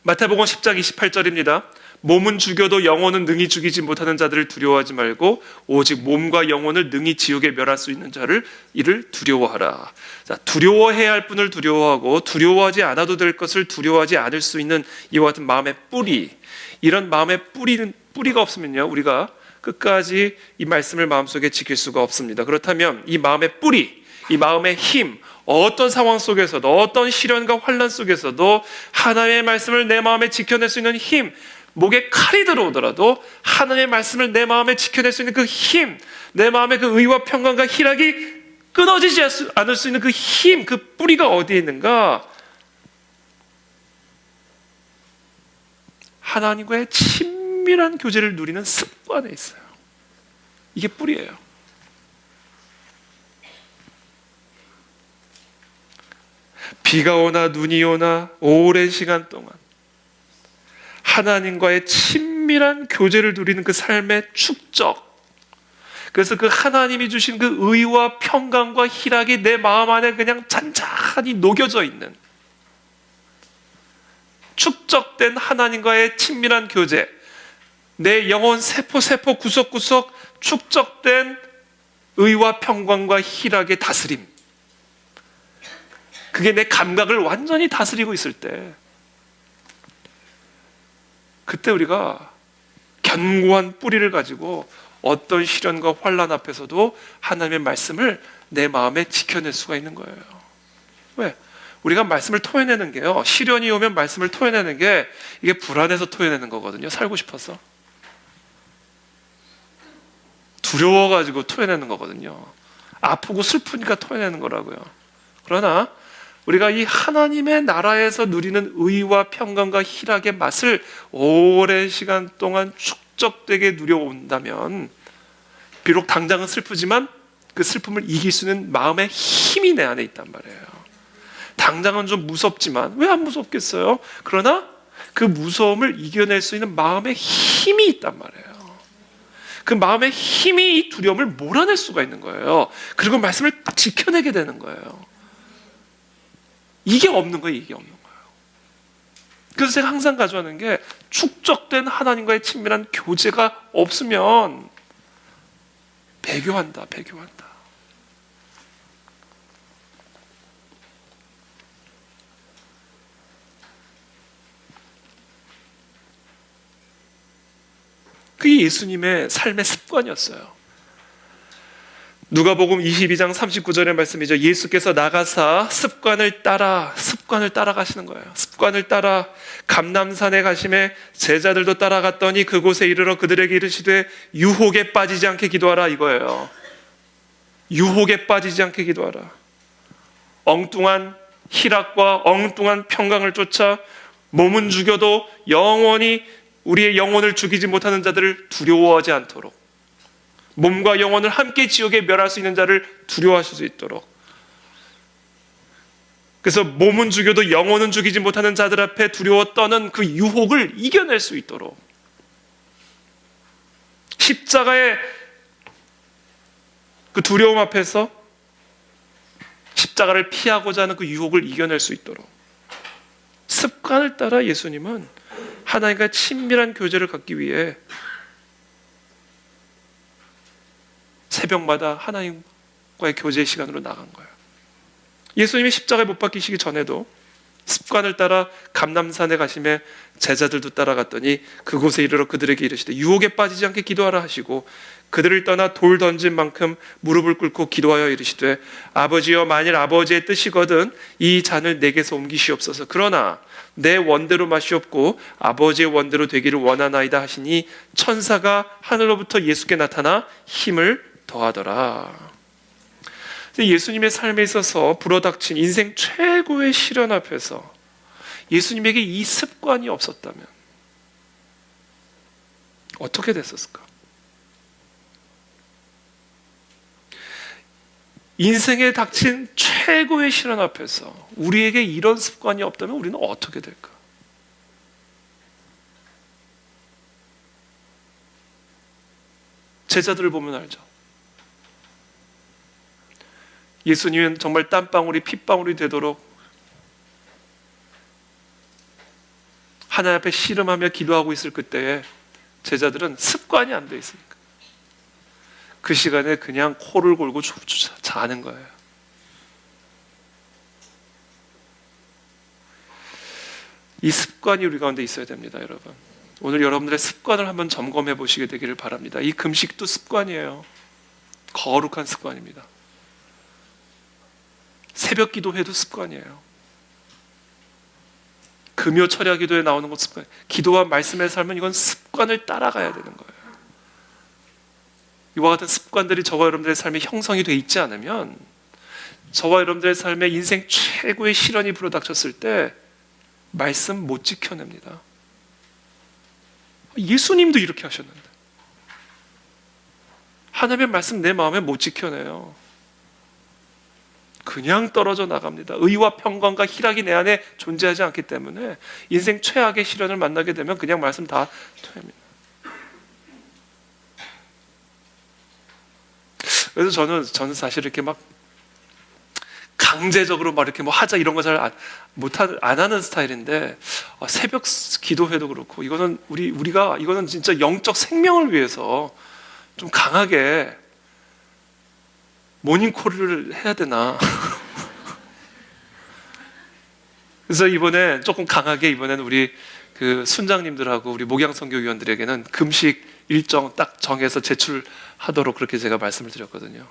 마태복음 10장 28절입니다. 몸은 죽여도 영혼은 능히 죽이지 못하는 자들을 두려워하지 말고 오직 몸과 영혼을 능히 지옥에 멸할 수 있는 자를 이를 두려워하라. 자, 두려워해야 할 분을 두려워하고 두려워하지 않아도 될 것을 두려워하지 않을 수 있는 이와 같은 마음의 뿌리, 이런 마음의 뿌리가 없으면요, 우리가 끝까지 이 말씀을 마음속에 지킬 수가 없습니다. 그렇다면 이 마음의 뿌리, 이 마음의 힘, 어떤 상황 속에서도, 어떤 시련과 환난 속에서도 하나님의 말씀을 내 마음에 지켜낼 수 있는 힘, 목에 칼이 들어오더라도 하나님의 말씀을 내 마음에 지켜낼 수 있는 그 힘, 내 마음의 그 의와 평강과 희락이 끊어지지 않을 수 있는 그 힘, 그 뿌리가 어디에 있는가? 하나님과의 친밀한 교제를 누리는 습관에 있어요. 이게 뿌리예요. 비가 오나 눈이 오나 오랜 시간 동안 하나님과의 친밀한 교제를 누리는 그 삶의 축적, 그래서 그 하나님이 주신 그 의와 평강과 희락이 내 마음 안에 그냥 잔잔히 녹여져 있는 축적된 하나님과의 친밀한 교제, 내 영혼 세포 구석구석 축적된 의와 평강과 희락의 다스림, 그게 내 감각을 완전히 다스리고 있을 때, 그때 우리가 견고한 뿌리를 가지고 어떤 시련과 환난 앞에서도 하나님의 말씀을 내 마음에 지켜낼 수가 있는 거예요. 왜? 우리가 말씀을 토해내는 게요, 시련이 오면 말씀을 토해내는 게 이게 불안해서 토해내는 거거든요. 살고 싶어서, 두려워가지고 토해내는 거거든요. 아프고 슬프니까 토해내는 거라고요. 그러나 우리가 이 하나님의 나라에서 누리는 의와 평강과 희락의 맛을 오랜 시간 동안 축적되게 누려온다면, 비록 당장은 슬프지만 그 슬픔을 이길 수 있는 마음의 힘이 내 안에 있단 말이에요. 당장은 좀 무섭지만, 왜 안 무섭겠어요? 그러나 그 무서움을 이겨낼 수 있는 마음의 힘이 있단 말이에요. 그 마음의 힘이 이 두려움을 몰아낼 수가 있는 거예요. 그리고 말씀을 지켜내게 되는 거예요. 이게 없는 거예요. 이게 없는 거예요. 그래서 제가 항상 가져가는 게, 축적된 하나님과의 친밀한 교제가 없으면 배교한다. 그게 예수님의 삶의 습관이었어요. 누가복음 22장 39절의 말씀이죠. 예수께서 나가사 습관을 따라 가시는 거예요. 습관을 따라 감람산에 가심에 제자들도 따라갔더니 그곳에 이르러 그들에게 이르시되 유혹에 빠지지 않게 기도하라, 이거예요. 유혹에 빠지지 않게 기도하라. 엉뚱한 희락과 엉뚱한 평강을 쫓아 몸은 죽여도 영원히 우리의 영혼을 죽이지 못하는 자들을 두려워하지 않도록, 몸과 영혼을 함께 지옥에 멸할 수 있는 자를 두려워하실 수 있도록, 그래서 몸은 죽여도 영혼은 죽이지 못하는 자들 앞에 두려워 떠는 그 유혹을 이겨낼 수 있도록, 십자가의 그 두려움 앞에서 십자가를 피하고자 하는 그 유혹을 이겨낼 수 있도록 습관을 따라 예수님은 하나님과 친밀한 교제를 갖기 위해 새벽마다 하나님과의 교제 시간으로 나간 거예요. 예수님이 십자가에 못 박히시기 전에도 습관을 따라 감람산에 가심에 제자들도 따라갔더니 그곳에 이르러 그들에게 이르시되 유혹에 빠지지 않게 기도하라 하시고, 그들을 떠나 돌 던진 만큼 무릎을 꿇고 기도하여 이르시되 아버지여, 만일 아버지의 뜻이거든 이 잔을 내게서 옮기시옵소서. 그러나 내 원대로 마시옵고 아버지의 원대로 되기를 원하나이다 하시니 천사가 하늘로부터 예수께 나타나 힘을 더하더라. 예수님의 삶에 있어서 불어닥친 인생 최고의 시련 앞에서 예수님에게 이 습관이 없었다면 어떻게 됐었을까? 인생에 닥친 최고의 시련 앞에서 우리에게 이런 습관이 없다면 우리는 어떻게 될까? 제자들을 보면 알죠. 예수님은 정말 땀방울이 핏방울이 되도록 하나님 앞에 씨름하며 기도하고 있을 그때에 제자들은 습관이 안 돼 있으니까 그 시간에 그냥 코를 골고 자는 거예요. 이 습관이 우리 가운데 있어야 됩니다, 여러분. 오늘 여러분들의 습관을 한번 점검해 보시게 되기를 바랍니다. 이 금식도 습관이에요. 거룩한 습관입니다. 새벽 기도회도 습관이에요. 금요 철야 기도에 나오는 것 습관. 기도와 말씀의 삶은 이건 습관을 따라가야 되는 거예요. 이와 같은 습관들이 저와 여러분들의 삶에 형성이 돼 있지 않으면 저와 여러분들의 삶에 인생 최고의 시련이 불어닥쳤을 때 말씀 못 지켜냅니다. 예수님도 이렇게 하셨는데 하나님의 말씀 내 마음에 못 지켜내요. 그냥 떨어져 나갑니다. 의와 평강과 희락이 내 안에 존재하지 않기 때문에 인생 최악의 시련을 만나게 되면 그냥 말씀 다 토합니다. 그래서 저는 사실 이렇게 막 강제적으로 막 이렇게 뭐 하자 이런 거 잘 안 하는 스타일인데 새벽 기도회도 그렇고 이거는 우리가 이거는 진짜 영적 생명을 위해서 좀 강하게 모닝콜을 해야 되나? 그래서 이번에 조금 강하게 이번에는 우리 그 순장님들하고 우리 목양선교위원들에게는 금식 일정 딱 정해서 제출하도록 그렇게 제가 말씀을 드렸거든요.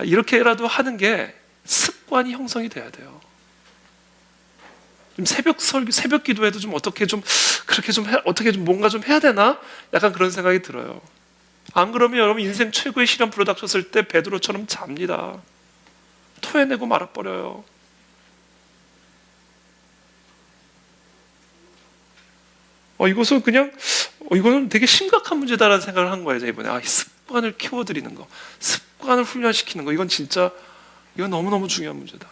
이렇게라도 하는 게 습관이 형성이 돼야 돼요. 좀 새벽 기도에도 좀 어떻게 좀 뭔가 좀 해야 되나? 약간 그런 생각이 들어요. 안 그러면 여러분 인생 최고의 시련 불어닥쳤을 때 베드로처럼 잡니다. 토해내고 말아버려요. 이거는 되게 심각한 문제다라는 생각을 한 거예요. 이번에 이 습관을 키워드리는 거, 습관을 훈련시키는 거, 이건 너무너무 중요한 문제다.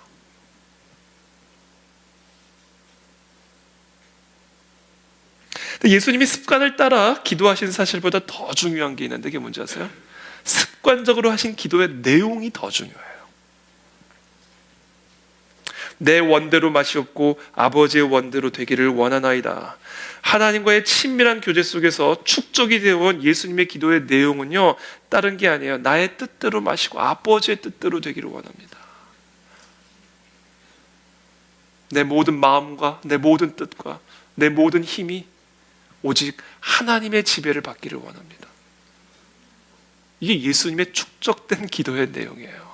예수님이 습관을 따라 기도하신 사실보다 더 중요한 게 있는데 그게 뭔지 아세요? 습관적으로 하신 기도의 내용이 더 중요해요. 내 원대로 마시옵고 아버지의 원대로 되기를 원하나이다. 하나님과의 친밀한 교제 속에서 축적이 되어온 예수님의 기도의 내용은요, 다른 게 아니에요. 나의 뜻대로 마시고 아버지의 뜻대로 되기를 원합니다. 내 모든 마음과 내 모든 뜻과 내 모든 힘이 오직 하나님의 지배를 받기를 원합니다. 이게 예수님의 축적된 기도의 내용이에요.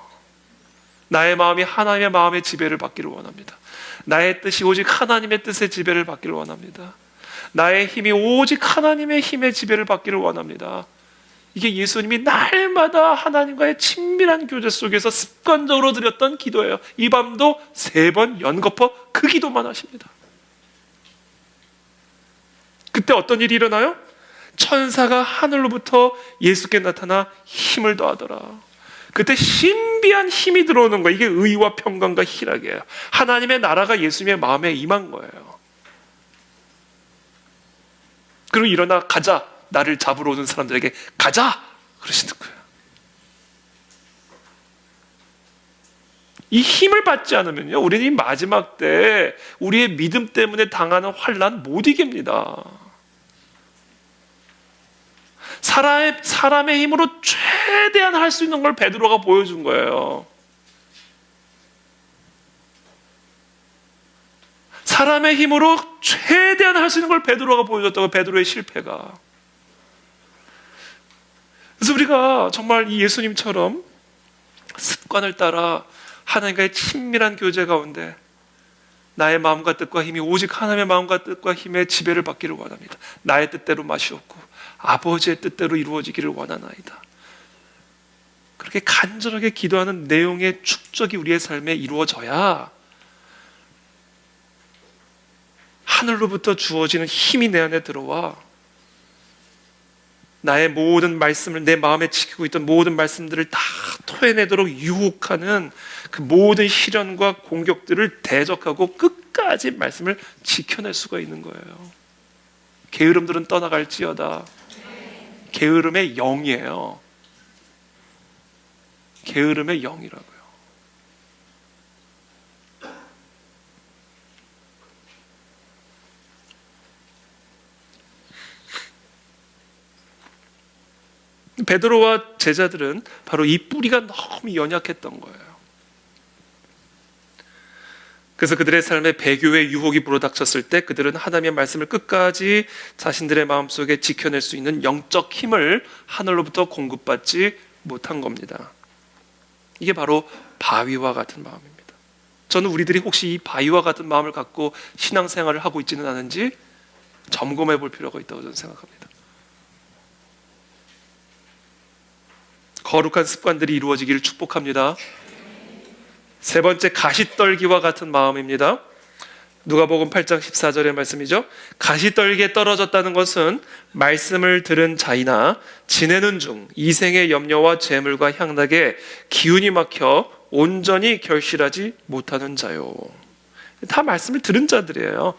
나의 마음이 하나님의 마음의 지배를 받기를 원합니다. 나의 뜻이 오직 하나님의 뜻의 지배를 받기를 원합니다. 나의 힘이 오직 하나님의 힘의 지배를 받기를 원합니다. 이게 예수님이 날마다 하나님과의 친밀한 교제 속에서 습관적으로 드렸던 기도예요. 이 밤도 3번 연거푸 그 기도만 하십니다. 그때 어떤 일이 일어나요? 천사가 하늘로부터 예수께 나타나 힘을 더하더라. 그때 신비한 힘이 들어오는 거예요. 이게 의와 평강과 희락이에요. 하나님의 나라가 예수님의 마음에 임한 거예요. 그리고 일어나 가자. 나를 잡으러 오는 사람들에게 가자. 그러시는 거예요. 이 힘을 받지 않으면요, 우리는 이 마지막 때 우리의 믿음 때문에 당하는 환난 못 이깁니다. 사람의 힘으로 최대한 할 수 있는 걸 베드로가 보여준 거예요. 사람의 힘으로 최대한 할 수 있는 걸 베드로가 보여줬다고, 베드로의 실패가. 그래서 우리가 정말 이 예수님처럼 습관을 따라 하나님과의 친밀한 교제 가운데 나의 마음과 뜻과 힘이 오직 하나님의 마음과 뜻과 힘의 지배를 받기를 원합니다. 나의 뜻대로 마시옵고 아버지의 뜻대로 이루어지기를 원하나이다. 그렇게 간절하게 기도하는 내용의 축적이 우리의 삶에 이루어져야 하늘로부터 주어지는 힘이 내 안에 들어와 나의 모든 말씀을, 내 마음에 지키고 있던 모든 말씀들을 다 토해내도록 유혹하는 그 모든 시련과 공격들을 대적하고 끝까지 말씀을 지켜낼 수가 있는 거예요. 게으름들은 떠나갈지어다. 게으름의 영이에요. 게으름의 영이라고요. 베드로와 제자들은 바로 이 뿌리가 너무 연약했던 거예요. 그래서 그들의 삶에 배교의 유혹이 불어닥쳤을 때 그들은 하나님의 말씀을 끝까지 자신들의 마음속에 지켜낼 수 있는 영적 힘을 하늘로부터 공급받지 못한 겁니다. 이게 바로 바위와 같은 마음입니다. 저는 우리들이 혹시 이 바위와 같은 마음을 갖고 신앙생활을 하고 있지는 않은지 점검해 볼 필요가 있다고 저는 생각합니다. 거룩한 습관들이 이루어지기를 축복합니다. 세 번째, 가시떨기와 같은 마음입니다. 누가복음 8장 14절의 말씀이죠. 가시떨기에 떨어졌다는 것은 말씀을 들은 자이나 지내는 중 이생의 염려와 재물과 향락에 기운이 막혀 온전히 결실하지 못하는 자요. 다 말씀을 들은 자들이에요.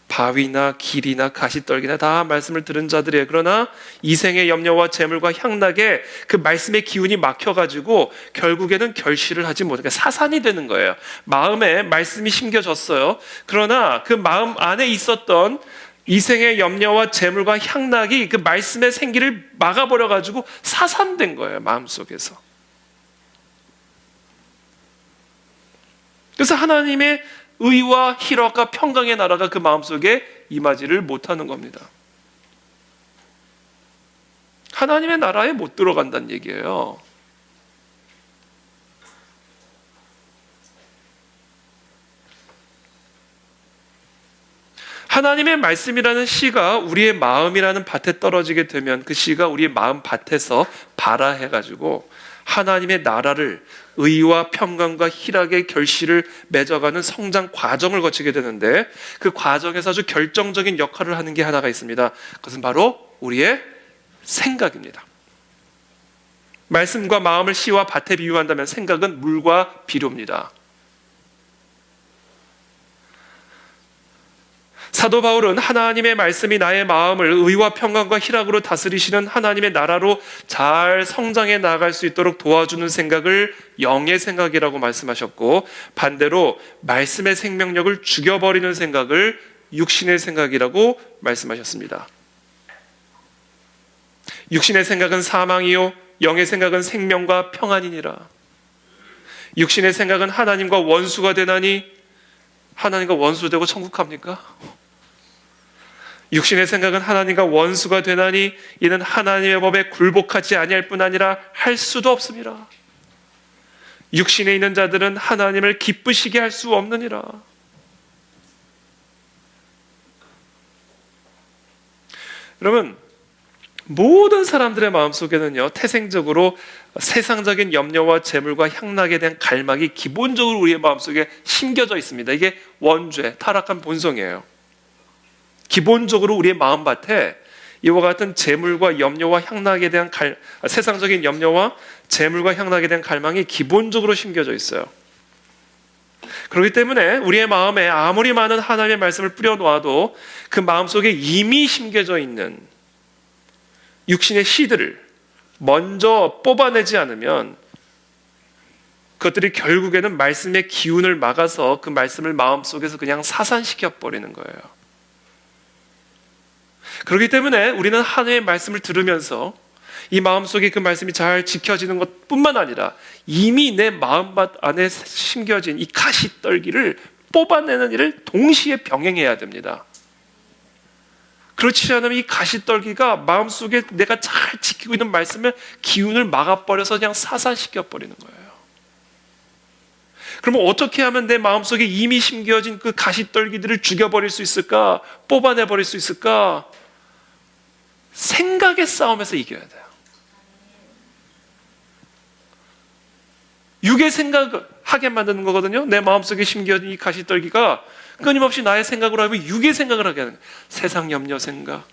바위나 길이나 가시떨기나 다 말씀을 들은 자들이에요. 그러나 이생의 염려와 재물과 향락에 그 말씀의 기운이 막혀가지고 결국에는 결실을 하지 못하게 사산이 되는 거예요. 마음에 말씀이 심겨졌어요. 그러나 그 마음 안에 있었던 이생의 염려와 재물과 향락이 그 말씀의 생기를 막아버려가지고 사산된 거예요. 마음속에서. 그래서 하나님의 의와 희락과 평강의 나라가 그 마음속에 임하지를 못하는 겁니다. 하나님의 나라에 못 들어간다는 얘기예요. 하나님의 말씀이라는 씨가 우리의 마음이라는 밭에 떨어지게 되면 그 씨가 우리의 마음 밭에서 발아해가지고 하나님의 나라를 의와 평강과 희락의 결실을 맺어가는 성장 과정을 거치게 되는데 그 과정에서 아주 결정적인 역할을 하는 게 하나가 있습니다. 그것은 바로 우리의 생각입니다. 말씀과 마음을 씨와 밭에 비유한다면 생각은 물과 비료입니다. 사도 바울은 하나님의 말씀이 나의 마음을 의와 평강과 희락으로 다스리시는 하나님의 나라로 잘 성장해 나아갈 수 있도록 도와주는 생각을 영의 생각이라고 말씀하셨고, 반대로 말씀의 생명력을 죽여버리는 생각을 육신의 생각이라고 말씀하셨습니다. 육신의 생각은 사망이요 영의 생각은 생명과 평안이니라. 육신의 생각은 하나님과 원수가 되나니 하나님과 원수되고 천국 갑니까? 육신의 생각은 하나님과 원수가 되나니 이는 하나님의 법에 굴복하지 아니할 뿐 아니라 할 수도 없습니다. 육신에 있는 자들은 하나님을 기쁘시게 할 수 없느니라. 여러분, 모든 사람들의 마음속에는요, 태생적으로 세상적인 염려와 재물과 향락에 대한 갈망이 기본적으로 우리의 마음속에 심겨져 있습니다. 이게 원죄, 타락한 본성이에요. 기본적으로 우리의 마음밭에 이와 같은 재물과 염려와 향락에 대한 세상적인 염려와 재물과 향락에 대한 갈망이 기본적으로 심겨져 있어요. 그렇기 때문에 우리의 마음에 아무리 많은 하나님의 말씀을 뿌려놓아도 그 마음속에 이미 심겨져 있는 육신의 씨들을 먼저 뽑아내지 않으면 그것들이 결국에는 말씀의 기운을 막아서 그 말씀을 마음속에서 그냥 사산시켜버리는 거예요. 그렇기 때문에 우리는 하나님의 말씀을 들으면서 이 마음속에 그 말씀이 잘 지켜지는 것뿐만 아니라 이미 내 마음밭 안에 심겨진 이 가시떨기를 뽑아내는 일을 동시에 병행해야 됩니다. 그렇지 않으면 이 가시떨기가 마음속에 내가 잘 지키고 있는 말씀의 기운을 막아버려서 그냥 사산시켜버리는 거예요. 그러면 어떻게 하면 내 마음속에 이미 심겨진 그 가시떨기들을 죽여버릴 수 있을까? 뽑아내버릴 수 있을까? 생각의 싸움에서 이겨야 돼요. 육의 생각하게 만드는 거거든요. 내 마음속에 심겨진 이 가시떨기가 끊임없이 나의 생각으로 하면 육의 생각을 하게 하는 거예요. 세상 염려 생각,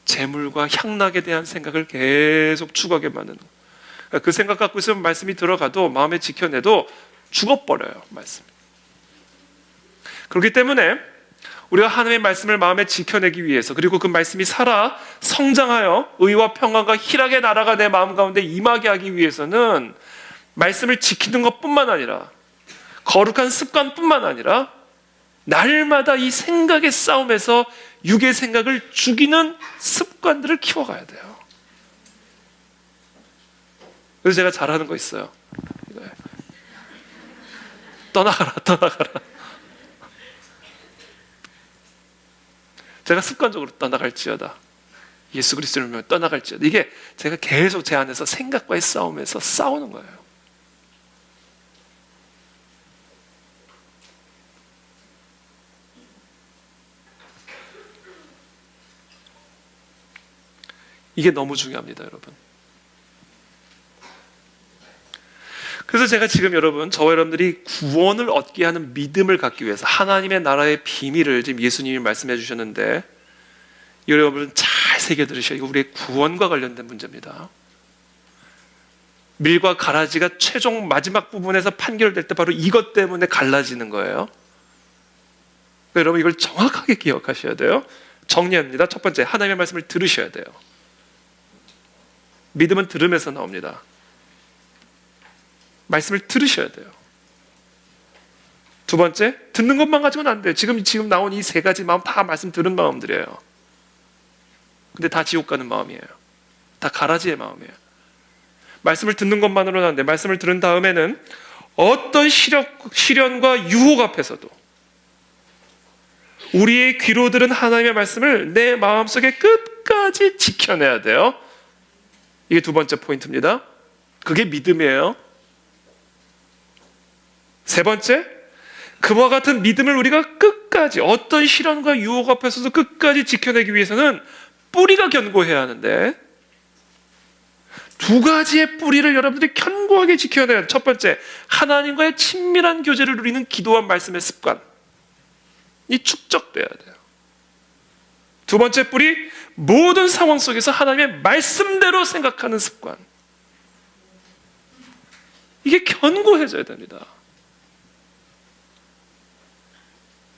재물과 향락에 대한 생각을 계속 추구하게 만드는 거예요. 그 생각 갖고 있으면 말씀이 들어가도 마음에 지켜내도 죽어버려요. 말씀. 그렇기 때문에 우리가 하나님의 말씀을 마음에 지켜내기 위해서, 그리고 그 말씀이 살아 성장하여 의와 평안과 희락의 나라가 내 마음 가운데 임하게 하기 위해서는 말씀을 지키는 것뿐만 아니라 거룩한 습관뿐만 아니라 날마다 이 생각의 싸움에서 육의 생각을 죽이는 습관들을 키워가야 돼요. 그래서 제가 잘하는 거 있어요. 떠나가라. 제가 습관적으로 떠나갈지어다. 예수 그리스도를 믿으면 떠나갈지어다. 이게 제가 계속 제 안에서 생각과의 싸움에서 싸우는 거예요. 이게 너무 중요합니다, 여러분. 그래서 제가 지금 여러분, 저와 여러분들이 구원을 얻게 하는 믿음을 갖기 위해서 하나님의 나라의 비밀을 지금 예수님이 말씀해 주셨는데, 여러분 잘 새겨 들으셔야 이거 우리의 구원과 관련된 문제입니다. 밀과 가라지가 최종 마지막 부분에서 판결될 때 바로 이것 때문에 갈라지는 거예요. 여러분 이걸 정확하게 기억하셔야 돼요. 정리합니다. 첫 번째, 하나님의 말씀을 들으셔야 돼요. 믿음은 들음에서 나옵니다. 말씀을 들으셔야 돼요. 두 번째, 듣는 것만 가지고는 안 돼요. 지금 나온 이 세 가지 마음 다 말씀 들은 마음들이에요. 근데 다 지옥 가는 마음이에요. 다 가라지의 마음이에요. 말씀을 듣는 것만으로는 안 돼요. 말씀을 들은 다음에는 어떤 시련과 유혹 앞에서도 우리의 귀로 들은 하나님의 말씀을 내 마음속에 끝까지 지켜내야 돼요. 이게 두 번째 포인트입니다. 그게 믿음이에요. 세 번째, 그와 같은 믿음을 우리가 끝까지 어떤 시련과 유혹 앞에서도 끝까지 지켜내기 위해서는 뿌리가 견고해야 하는데, 두 가지의 뿌리를 여러분들이 견고하게 지켜내야 해요. 첫 번째, 하나님과의 친밀한 교제를 누리는 기도와 말씀의 습관이 축적돼야 돼요. 두 번째 뿌리, 모든 상황 속에서 하나님의 말씀대로 생각하는 습관. 이게 견고해져야 됩니다.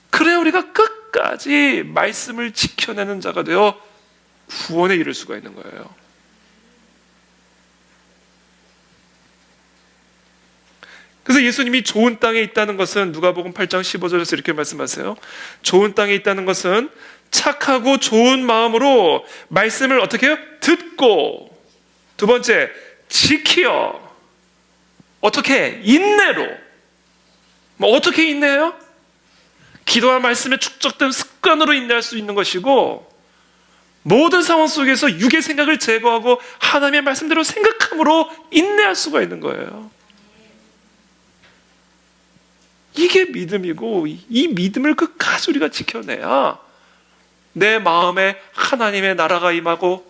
그래야 우리가 끝까지 말씀을 지켜내는 자가 되어 구원에 이를 수가 있는 거예요. 그래서 예수님이 좋은 땅에 있다는 것은 누가복음 8장 15절에서 이렇게 말씀하세요. 좋은 땅에 있다는 것은 착하고 좋은 마음으로 말씀을 어떻게 해요? 듣고, 두 번째, 지키어. 어떻게? 인내로. 어떻게 인내해요? 기도와 말씀에 축적된 습관으로 인내할 수 있는 것이고, 모든 상황 속에서 육의 생각을 제거하고 하나님의 말씀대로 생각함으로 인내할 수가 있는 거예요. 이게 믿음이고, 이 믿음을 끝까지 우리가 지켜내야 내 마음에 하나님의 나라가 임하고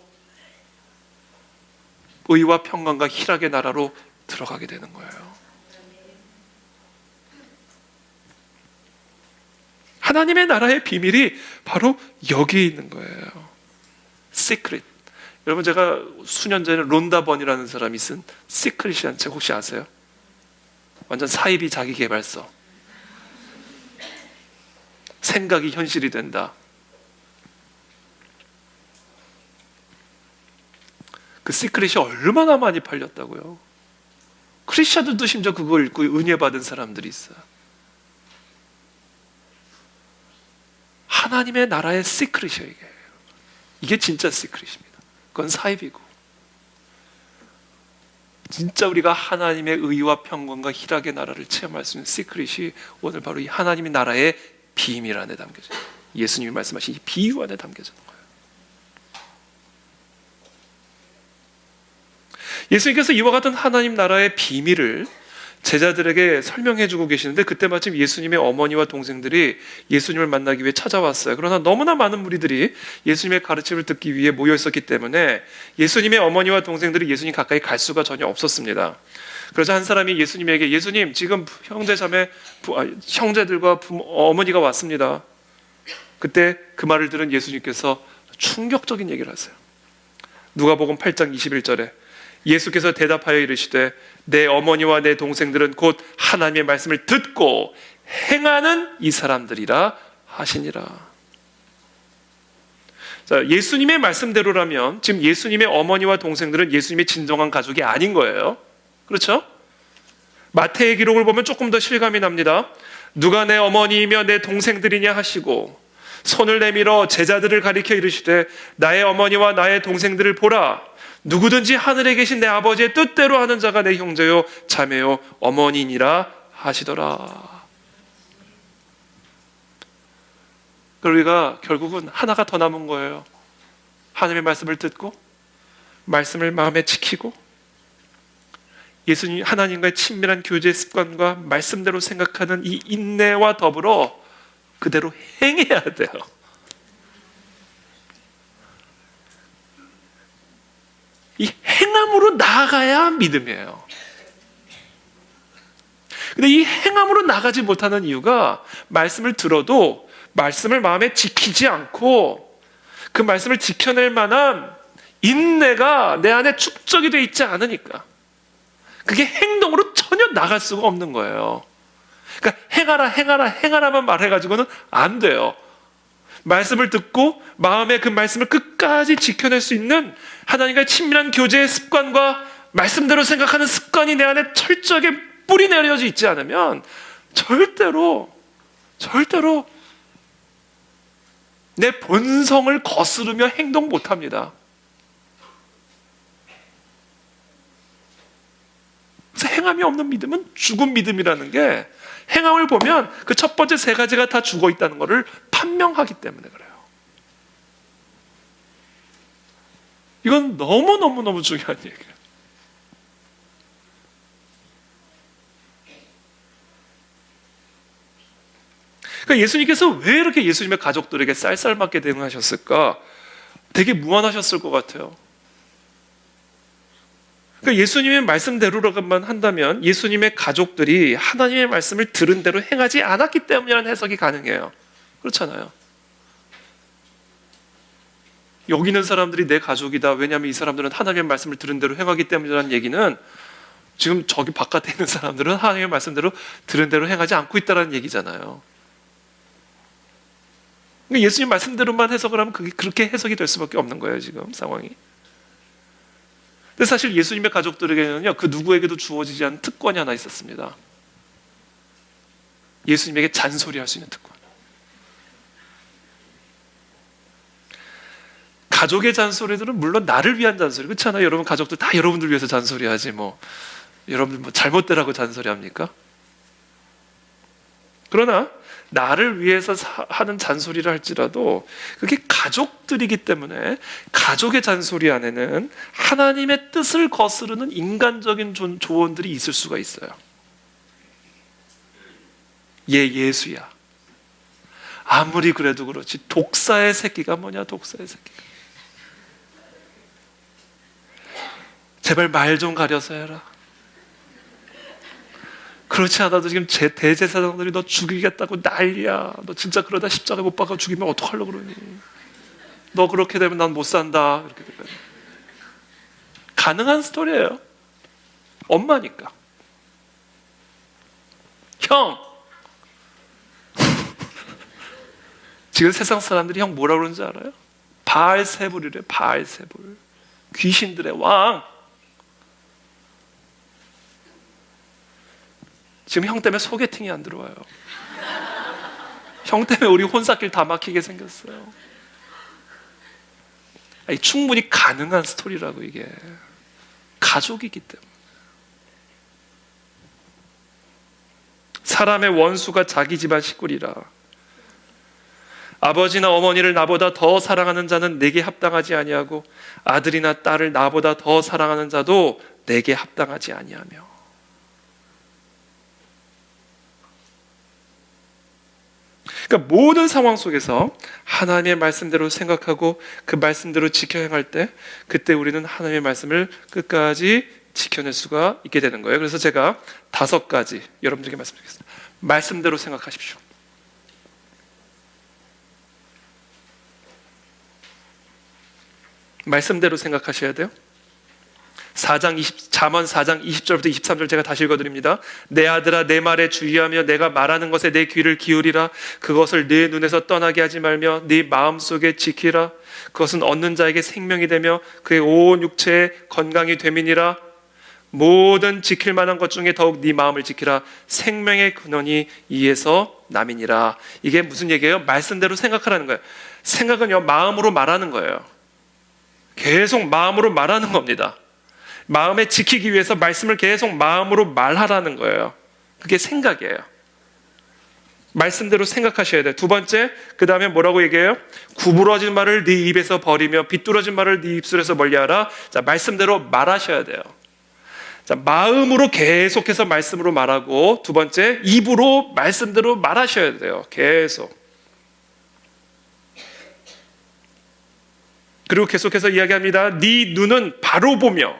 의와 평강과 희락의 나라로 들어가게 되는 거예요. 하나님의 나라의 비밀이 바로 여기에 있는 거예요. 시크릿. 여러분, 제가 수년 전에 론다 번이라는 사람이 쓴 시크릿이라는 책 혹시 아세요? 완전 사이비 자기계발서. 생각이 현실이 된다. 그 시크릿이 얼마나 많이 팔렸다고요. 크리스천들도 심지어 그걸 읽고 은혜 받은 사람들이 있어요. 하나님의 나라의 시크릿이에요. 이게 진짜 시크릿입니다. 그건 사입이고, 진짜 우리가 하나님의 의와 평강과 희락의 나라를 체험할 수 있는 시크릿이 오늘 바로 이 하나님의 나라의 비밀 안에 담겨져 있어요. 예수님이 말씀하신 이 비유 안에 담겨져 있는 거예요. 예수님께서 이와 같은 하나님 나라의 비밀을 제자들에게 설명해주고 계시는데, 그때 마침 예수님의 어머니와 동생들이 예수님을 만나기 위해 찾아왔어요. 그러나 너무나 많은 무리들이 예수님의 가르침을 듣기 위해 모여 있었기 때문에 예수님의 어머니와 동생들이 예수님 가까이 갈 수가 전혀 없었습니다. 그래서 한 사람이 예수님에게, 예수님, 지금 형제들과 어머니가 왔습니다. 그때 그 말을 들은 예수님께서 충격적인 얘기를 하세요. 누가복음 8장 21절에 예수께서 대답하여 이르시되 내 어머니와 내 동생들은 곧 하나님의 말씀을 듣고 행하는 이 사람들이라 하시니라. 자, 예수님의 말씀대로라면 지금 예수님의 어머니와 동생들은 예수님의 진정한 가족이 아닌 거예요. 그렇죠? 마태의 기록을 보면 조금 더 실감이 납니다. 누가 내 어머니이며 내 동생들이냐 하시고 손을 내밀어 제자들을 가리켜 이르시되 나의 어머니와 나의 동생들을 보라. 누구든지 하늘에 계신 내 아버지의 뜻대로 하는 자가 내 형제요 자매요 어머니니라 하시더라. 우리가 결국은 하나가 더 남은 거예요. 하나님의 말씀을 듣고 말씀을 마음에 지키고 예수님 하나님과의 친밀한 교제 습관과 말씀대로 생각하는 이 인내와 더불어 그대로 행해야 돼요. 이 행함으로 나아가야 믿음이에요. 근데 이 행함으로 나가지 못하는 이유가 말씀을 들어도 말씀을 마음에 지키지 않고 그 말씀을 지켜낼 만한 인내가 내 안에 축적이 되어 있지 않으니까 그게 행동으로 전혀 나갈 수가 없는 거예요. 그러니까 행하라만 말해가지고는 안 돼요. 말씀을 듣고 마음에 그 말씀을 끝까지 지켜낼 수 있는 하나님과의 친밀한 교제의 습관과 말씀대로 생각하는 습관이 내 안에 철저하게 뿌리 내려져 있지 않으면 절대로 내 본성을 거스르며 행동 못합니다. 그래서 행함이 없는 믿음은 죽은 믿음이라는 게 행함을 보면 그 첫 번째 세 가지가 다 죽어 있다는 것을 판명하기 때문에 그래요. 이건 너무너무 중요한 얘기예요. 그러니까 예수님께서 왜 이렇게 예수님의 가족들에게 쌀쌀맞게 대응하셨을까? 되게 무안하셨을 것 같아요. 그러니까 예수님의 말씀대로만 한다면 예수님의 가족들이 하나님의 말씀을 들은 대로 행하지 않았기 때문이라는 해석이 가능해요. 그렇잖아요. 여기 있는 사람들이 내 가족이다. 왜냐하면 이 사람들은 하나님의 말씀을 들은 대로 행하기 때문이라는 얘기는 지금 저기 바깥에 있는 사람들은 하나님의 말씀대로 들은 대로 행하지 않고 있다는 얘기잖아요. 그러니까 예수님 말씀대로만 해석을 하면 그게 그렇게 해석이 될 수밖에 없는 거예요. 지금 상황이. 근데 사실 예수님의 가족들에게는요, 그 누구에게도 주어지지 않은 특권이 하나 있었습니다. 예수님에게 잔소리할 수 있는 특권. 가족의 잔소리들은 물론 나를 위한 잔소리, 그렇잖아요. 여러분 가족들 다 여러분들 위해서 잔소리하지 여러분들 잘못되라고 잔소리합니까? 그러나 나를 위해서 하는 잔소리를 할지라도 그게 가족들이기 때문에 가족의 잔소리 안에는 하나님의 뜻을 거스르는 인간적인 조언들이 있을 수가 있어요. 얘 예수야. 아무리 그래도 그렇지. 독사의 새끼가 뭐냐, 독사의 새끼가. 제발 말 좀 가려서 해라. 그렇지 않아도 지금 대제사장들이 너 죽이겠다고 난리야. 너 진짜 그러다 십자가 못 박아 죽이면 어떡하려고 그러니. 너 그렇게 되면 난 못 산다. 이렇게 되면. 가능한 스토리예요. 엄마니까. 형! 지금 세상 사람들이 형 뭐라 그러는지 알아요? 바알세불이래. 바알세불. 귀신들의 왕. 지금 형 때문에 소개팅이 안 들어와요. 형 때문에 우리 혼사길 다 막히게 생겼어요. 아니, 충분히 가능한 스토리라고. 이게 가족이기 때문에. 사람의 원수가 자기 집안 식구리라. 아버지나 어머니를 나보다 더 사랑하는 자는 내게 합당하지 아니하고 아들이나 딸을 나보다 더 사랑하는 자도 내게 합당하지 아니하며. 그러니까 모든 상황 속에서 하나님의 말씀대로 생각하고 그 말씀대로 지켜 행할 때 그때 우리는 하나님의 말씀을 끝까지 지켜낼 수가 있게 되는 거예요. 그래서 제가 5가지 여러분들에게 말씀드리겠습니다. 말씀대로 생각하십시오. 말씀대로 생각하셔야 돼요. 잠언 4장 20절부터 23절 제가 다시 읽어드립니다. 내 아들아 내 말에 주의하며 내가 말하는 것에 내 귀를 기울이라. 그것을 네 눈에서 떠나게 하지 말며 네 마음속에 지키라. 그것은 얻는 자에게 생명이 되며 그의 온 육체에 건강이 됨이니라. 모든 지킬 만한 것 중에 더욱 네 마음을 지키라. 생명의 근원이 이에서 남이니라. 이게 무슨 얘기예요? 말씀대로 생각하라는 거예요. 생각은요 마음으로 말하는 거예요. 계속 마음으로 말하는 겁니다. 마음에 지키기 위해서 말씀을 계속 마음으로 말하라는 거예요. 그게 생각이에요. 말씀대로 생각하셔야 돼요. 두 번째, 그 다음에 뭐라고 얘기해요? 구부러진 말을 네 입에서 버리며 비뚤어진 말을 네 입술에서 멀리하라. 자, 말씀대로 말하셔야 돼요. 자, 마음으로 계속해서 말씀으로 말하고, 두 번째, 입으로 말씀대로 말하셔야 돼요. 계속. 그리고 계속해서 이야기합니다. 네 눈은 바로 보며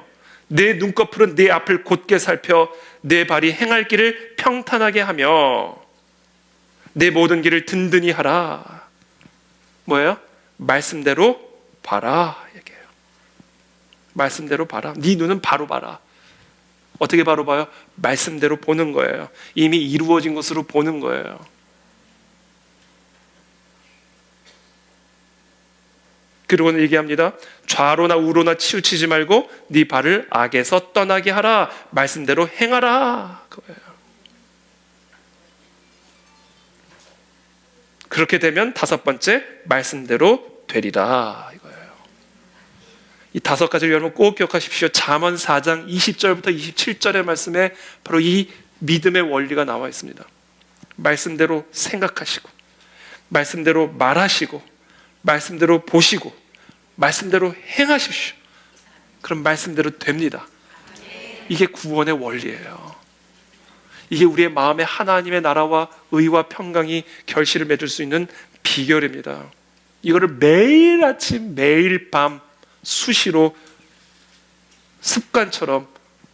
내 눈꺼풀은 네 앞을 곧게 살펴 내 발이 행할 길을 평탄하게 하며 내 모든 길을 든든히 하라. 뭐예요? 말씀대로 봐라 얘기해요. 말씀대로 봐라. 네 눈은 바로 봐라. 어떻게 바로 봐요? 말씀대로 보는 거예요. 이미 이루어진 것으로 보는 거예요. 그리고는 얘기합니다. 좌로나 우로나 치우치지 말고 네 발을 악에서 떠나게 하라. 말씀대로 행하라. 그거예요. 그렇게 되면 다섯 번째, 말씀대로 되리라 이거예요. 이 다섯 가지를 여러분 꼭 기억하십시오. 잠언 4장 20절부터 27절의 말씀에 바로 이 믿음의 원리가 나와 있습니다. 말씀대로 생각하시고, 말씀대로 말하시고, 말씀대로 보시고, 말씀대로 행하십시오. 그럼 말씀대로 됩니다. 이게 구원의 원리예요. 이게 우리의 마음에 하나님의 나라와 의와 평강이 결실을 맺을 수 있는 비결입니다. 이거를 매일 아침 매일 밤 수시로 습관처럼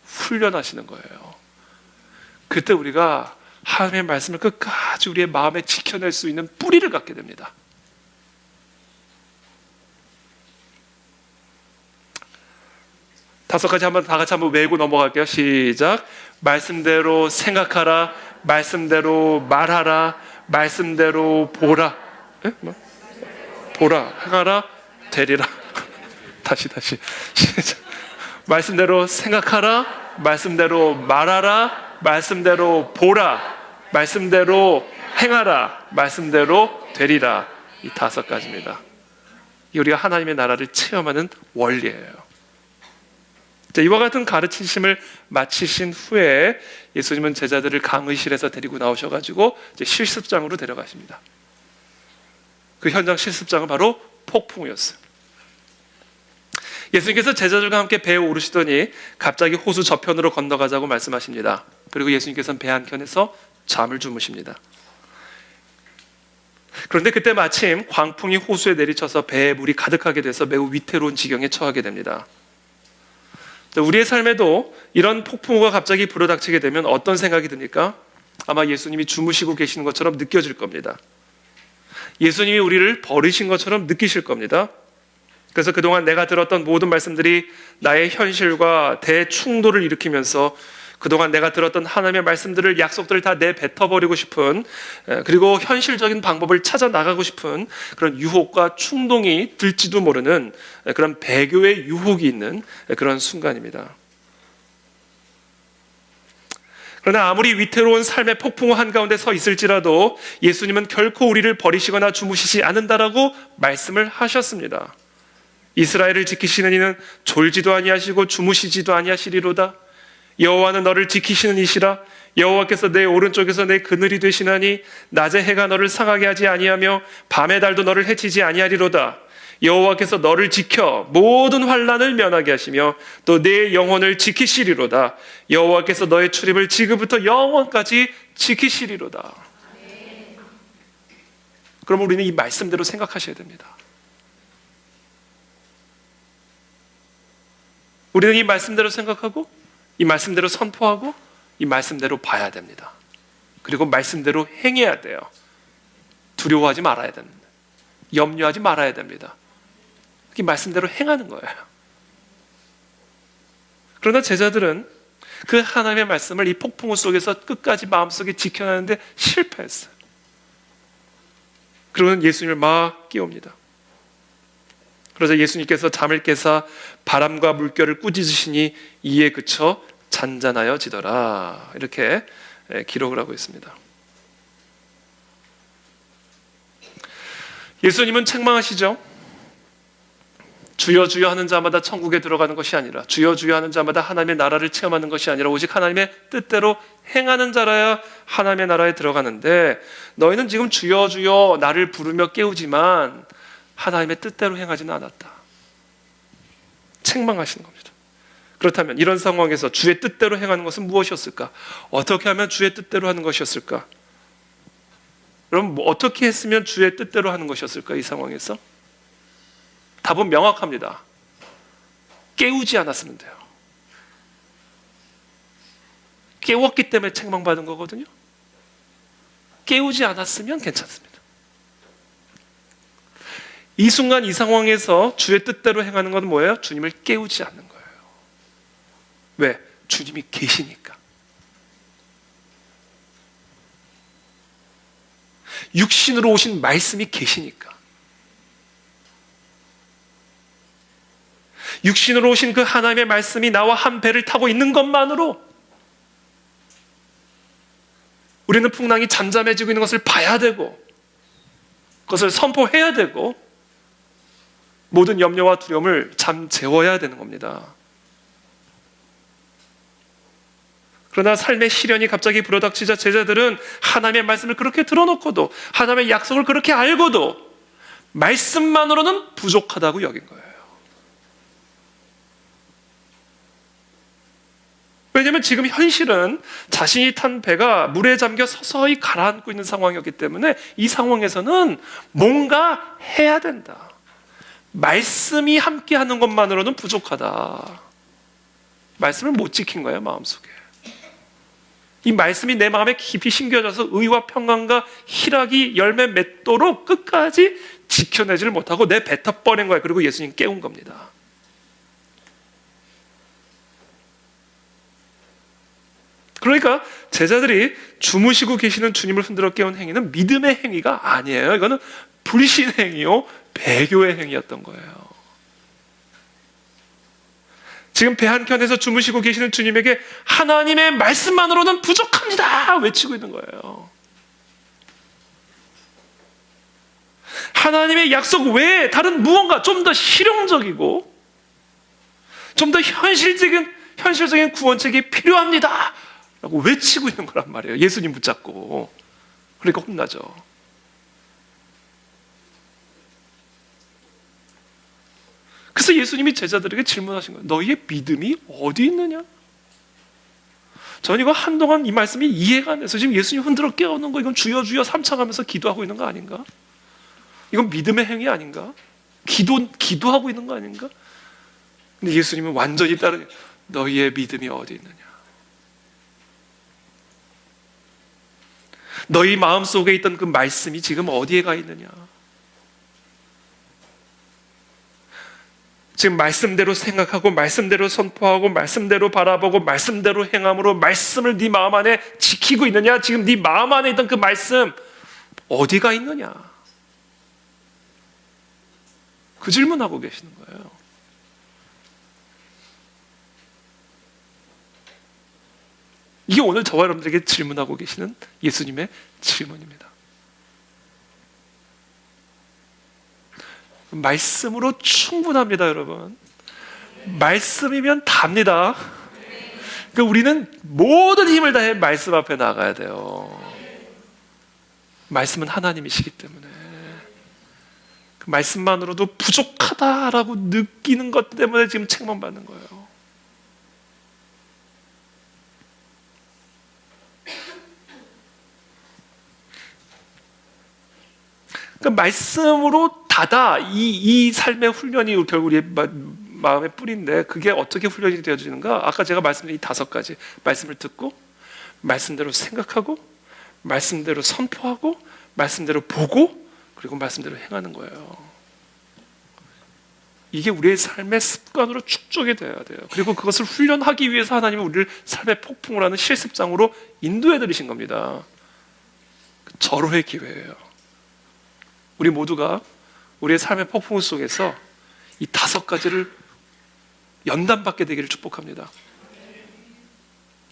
훈련하시는 거예요. 그때 우리가 하나님의 말씀을 끝까지 우리의 마음에 지켜낼 수 있는 뿌리를 갖게 됩니다. 다섯 가지 한번 다 같이 한번 외우고 넘어갈게요. 시작. 말씀대로 생각하라. 말씀대로 말하라. 말씀대로 보라. 에? 뭐? 보라. 행하라. 되리라. 다시. 시작. 말씀대로 생각하라. 말씀대로 말하라. 말씀대로 보라. 말씀대로 행하라. 말씀대로 되리라. 이 다섯 가지입니다. 우리가 하나님의 나라를 체험하는 원리예요. 이와 같은 가르치심을 마치신 후에 예수님은 제자들을 강의실에서 데리고 나오셔가지고 이제 실습장으로 데려가십니다. 그 현장 실습장은 바로 폭풍우였어요. 예수님께서 제자들과 함께 배에 오르시더니 갑자기 호수 저편으로 건너가자고 말씀하십니다. 그리고 예수님께서는 배 한켠에서 잠을 주무십니다. 그런데 그때 마침 광풍이 호수에 내리쳐서 배에 물이 가득하게 돼서 매우 위태로운 지경에 처하게 됩니다. 우리의 삶에도 이런 폭풍우가 갑자기 불어닥치게 되면 어떤 생각이 듭니까? 아마 예수님이 주무시고 계시는 것처럼 느껴질 겁니다. 예수님이 우리를 버리신 것처럼 느끼실 겁니다. 그래서 그동안 내가 들었던 모든 말씀들이 나의 현실과 대충돌을 일으키면서 그동안 내가 들었던 하나님의 말씀들을, 약속들을 다 내뱉어버리고 싶은, 그리고 현실적인 방법을 찾아 나가고 싶은 그런 유혹과 충동이 들지도 모르는 그런 배교의 유혹이 있는 그런 순간입니다. 그러나 아무리 위태로운 삶의 폭풍우 한가운데 서 있을지라도 예수님은 결코 우리를 버리시거나 주무시지 않는다라고 말씀을 하셨습니다. 이스라엘을 지키시는 이는 졸지도 아니하시고 주무시지도 아니하시리로다. 여호와는 너를 지키시는 이시라. 여호와께서 내 오른쪽에서 내 그늘이 되시나니 낮에 해가 너를 상하게 하지 아니하며 밤의 달도 너를 해치지 아니하리로다. 여호와께서 너를 지켜 모든 환난을 면하게 하시며 또 내 영혼을 지키시리로다. 여호와께서 너의 출입을 지금부터 영원까지 지키시리로다. 그럼 우리는 이 말씀대로 생각하셔야 됩니다. 우리는 이 말씀대로 생각하고 이 말씀대로 선포하고 이 말씀대로 봐야 됩니다. 그리고 말씀대로 행해야 돼요. 두려워하지 말아야 됩니다. 염려하지 말아야 됩니다. 이 말씀대로 행하는 거예요. 그러나 제자들은 그 하나님의 말씀을 이 폭풍우 속에서 끝까지 마음속에 지켜내는데 실패했어요. 그러면 예수님을 막 깨웁니다. 그러자 예수님께서 잠을 깨사 바람과 물결을 꾸짖으시니 이에 그쳐 잔잔하여 지더라. 이렇게 기록을 하고 있습니다. 예수님은 책망하시죠. 주여 주여 하는 자마다 천국에 들어가는 것이 아니라, 주여 주여 하는 자마다 하나님의 나라를 체험하는 것이 아니라 오직 하나님의 뜻대로 행하는 자라야 하나님의 나라에 들어가는데, 너희는 지금 주여 주여 나를 부르며 깨우지만 하나님의 뜻대로 행하지는 않았다. 책망하시는 겁니다. 그렇다면 이런 상황에서 주의 뜻대로 행하는 것은 무엇이었을까? 어떻게 하면 주의 뜻대로 하는 것이었을까? 그럼 어떻게 했으면 주의 뜻대로 하는 것이었을까? 이 상황에서 답은 명확합니다. 깨우지 않았으면 돼요. 깨웠기 때문에 책망받은 거거든요. 깨우지 않았으면 괜찮습니다. 이 순간 이 상황에서 주의 뜻대로 행하는 건 뭐예요? 주님을 깨우지 않는 거예요. 왜? 주님이 계시니까. 육신으로 오신 말씀이 계시니까. 육신으로 오신 그 하나님의 말씀이 나와 한 배를 타고 있는 것만으로 우리는 풍랑이 잠잠해지고 있는 것을 봐야 되고, 그것을 선포해야 되고, 모든 염려와 두려움을 잠재워야 되는 겁니다. 그러나 삶의 시련이 갑자기 불어닥치자 제자들은 하나님의 말씀을 그렇게 들어놓고도, 하나님의 약속을 그렇게 알고도 말씀만으로는 부족하다고 여긴 거예요. 왜냐하면 지금 현실은 자신이 탄 배가 물에 잠겨 서서히 가라앉고 있는 상황이었기 때문에 이 상황에서는 뭔가 해야 된다. 말씀이 함께하는 것만으로는 부족하다. 말씀을 못 지킨 거예요, 마음속에. 이 말씀이 내 마음에 깊이 심겨져서 의와 평강과 희락이 열매 맺도록 끝까지 지켜내지를 못하고 내 뱉어버린 거예요. 그리고 예수님 깨운 겁니다. 그러니까 제자들이 주무시고 계시는 주님을 흔들어 깨운 행위는 믿음의 행위가 아니에요. 이거는 불신의 행위요, 배교의 행위였던 거예요. 지금 배 한켠에서 주무시고 계시는 주님에게 하나님의 말씀만으로는 부족합니다 외치고 있는 거예요. 하나님의 약속 외에 다른 무언가 좀 더 실용적이고 좀 더 현실적인 구원책이 필요합니다 라고 외치고 있는 거란 말이에요. 예수님 붙잡고. 그러니까 혼나죠. 그래서 예수님이 제자들에게 질문하신 거예요. 너희의 믿음이 어디 있느냐? 저는 이거 한동안 이 말씀이 이해가 안 돼서 지금 예수님 흔들어 깨우는 거, 이건 주여 주여 삼창하면서 기도하고 있는 거 아닌가? 이건 믿음의 행위 아닌가? 기도하고 있는 거 아닌가? 근데 예수님은 완전히 다른, 너희의 믿음이 어디 있느냐? 너희 마음속에 있던 그 말씀이 지금 어디에 가 있느냐? 지금 말씀대로 생각하고 말씀대로 선포하고 말씀대로 바라보고 말씀대로 행함으로 말씀을 네 마음 안에 지키고 있느냐? 지금 네 마음 안에 있던 그 말씀 어디가 있느냐? 그 질문하고 계시는 거예요. 이게 오늘 저와 여러분들에게 질문하고 계시는 예수님의 질문입니다. 말씀으로 충분합니다, 여러분. 말씀이면 답니다. 그러니까 우리는 모든 힘을 다해 말씀 앞에 나가야 돼요. 말씀은 하나님이시기 때문에. 그 말씀만으로도 부족하다라고 느끼는 것 때문에 지금 책망받는 거예요. 그러니까 말씀으로 다다, 이 삶의 훈련이 결국 우리의 마음의 뿌리인데, 그게 어떻게 훈련이 되어지는가? 아까 제가 말씀드린 이 5가지 말씀을 듣고, 말씀대로 생각하고, 말씀대로 선포하고, 말씀대로 보고, 그리고 말씀대로 행하는 거예요. 이게 우리의 삶의 습관으로 축적이 되어야 돼요. 그리고 그것을 훈련하기 위해서 하나님은 우리를 삶의 폭풍을 하는 실습장으로 인도해 드리신 겁니다. 절호의 기회예요. 우리 모두가 우리의 삶의 폭풍 속에서 이 5가지를 연단받게 되기를 축복합니다.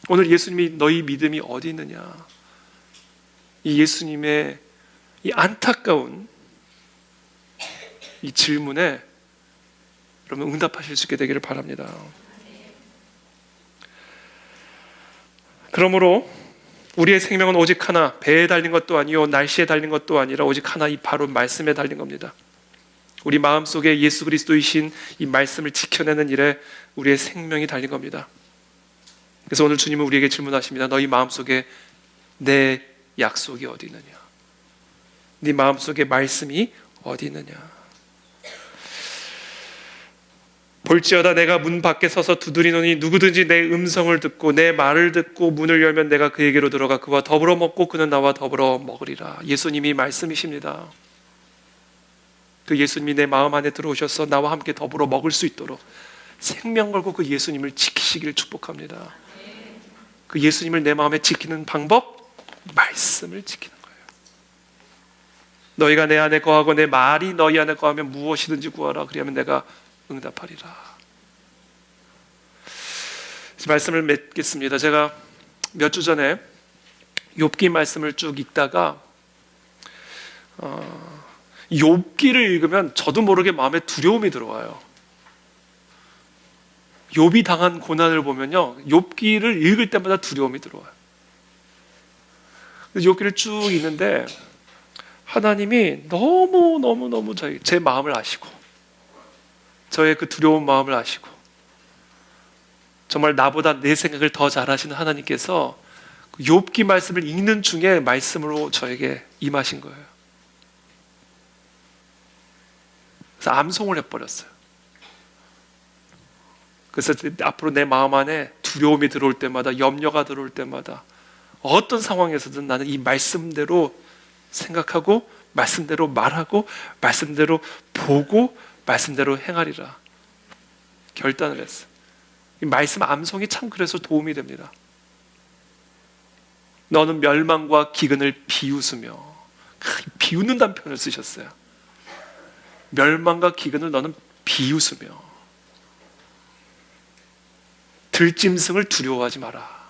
오늘 예수님이 너희 믿음이 어디 있느냐? 이 예수님의 이 안타까운 이 질문에 여러분 응답하실 수 있게 되기를 바랍니다. 그러므로 우리의 생명은 오직 하나, 배에 달린 것도 아니요 날씨에 달린 것도 아니라 오직 하나, 이 바로 말씀에 달린 겁니다. 우리 마음속에 예수 그리스도이신 이 말씀을 지켜내는 일에 우리의 생명이 달린 겁니다. 그래서 오늘 주님은 우리에게 질문하십니다. 너희 마음속에 내 약속이 어디 있느냐? 네 마음속에 말씀이 어디 있느냐? 볼지어다 내가 문 밖에 서서 두드리노니 누구든지 내 음성을 듣고 내 말을 듣고 문을 열면 내가 그에게로 들어가 그와 더불어 먹고 그는 나와 더불어 먹으리라. 예수님이 말씀이십니다. 그 예수님이 내 마음 안에 들어오셔서 나와 함께 더불어 먹을 수 있도록 생명 걸고 그 예수님을 지키시기를 축복합니다. 그 예수님을 내 마음에 지키는 방법, 말씀을 지키는 거예요. 너희가 내 안에 거하고 내 말이 너희 안에 거하면 무엇이든지 구하라. 그리하면 내가 응답하리라. 말씀을 맺겠습니다. 제가 몇 주 전에 욥기 말씀을 쭉 읽다가 욥기를 읽으면 저도 모르게 마음에 두려움이 들어와요. 욥이 당한 고난을 보면요, 욥기를 읽을 때마다 두려움이 들어와요. 욥기를 쭉 읽는데 하나님이 너무 제 마음을 아시고 저의 그 두려운 마음을 아시고 정말 나보다 내 생각을 더 잘 아시는 하나님께서 욥기 말씀을 읽는 중에 말씀으로 저에게 임하신 거예요. 그래서 암송을 해버렸어요. 그래서 앞으로 내 마음 안에 두려움이 들어올 때마다, 염려가 들어올 때마다 어떤 상황에서든 나는 이 말씀대로 생각하고 말씀대로 말하고 말씀대로 보고 말씀대로 행하리라 결단을 했어요. 이 말씀 암송이 참 그래서 도움이 됩니다. 너는 멸망과 기근을 비웃으며, 비웃는다는 표현을 쓰셨어요. 멸망과 기근을 너는 비웃으며 들짐승을 두려워하지 마라.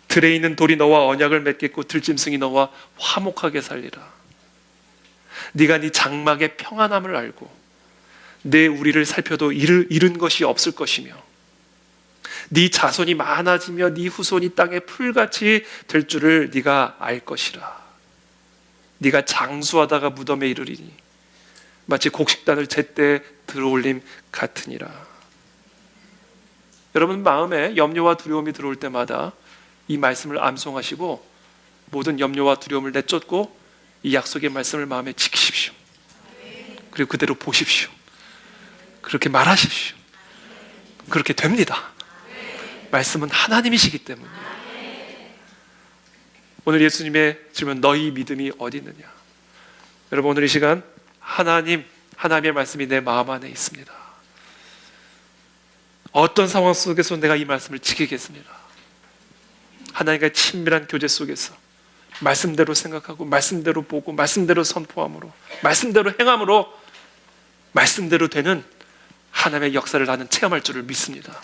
들에 있는 돌이 너와 언약을 맺겠고 들짐승이 너와 화목하게 살리라. 네가 네 장막의 평안함을 알고 내 우리를 살펴도 잃은 것이 없을 것이며 네 자손이 많아지며 네 후손이 땅의 풀같이 될 줄을 네가 알 것이라. 네가 장수하다가 무덤에 이르리니 마치 곡식단을 제때 들어올림 같으니라. 여러분 마음에 염려와 두려움이 들어올 때마다 이 말씀을 암송하시고 모든 염려와 두려움을 내쫓고 이 약속의 말씀을 마음에 지키십시오. 그리고 그대로 보십시오. 그렇게 말하십시오. 그렇게 됩니다. 말씀은 하나님이시기 때문이에요. 오늘 예수님의 질문, 너희 믿음이 어디 있느냐? 여러분 오늘 이 시간 하나님의 말씀이 내 마음 안에 있습니다. 어떤 상황 속에서 내가 이 말씀을 지키겠습니다. 하나님과의 친밀한 교제 속에서 말씀대로 생각하고 말씀대로 보고 말씀대로 선포함으로 말씀대로 행함으로 말씀대로 되는 하나님의 역사를 나는 체험할 줄을 믿습니다.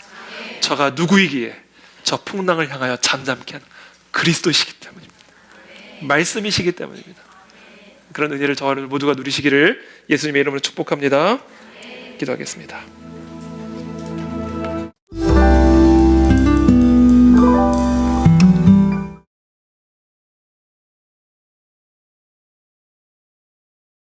저가 누구이기에 저 풍랑을 향하여 잠잠케 하는 그리스도시기 때문입니다. 말씀이시기 때문입니다. 그런 은혜를 저와 모두가 누리시기를 예수님의 이름으로 축복합니다. 기도하겠습니다.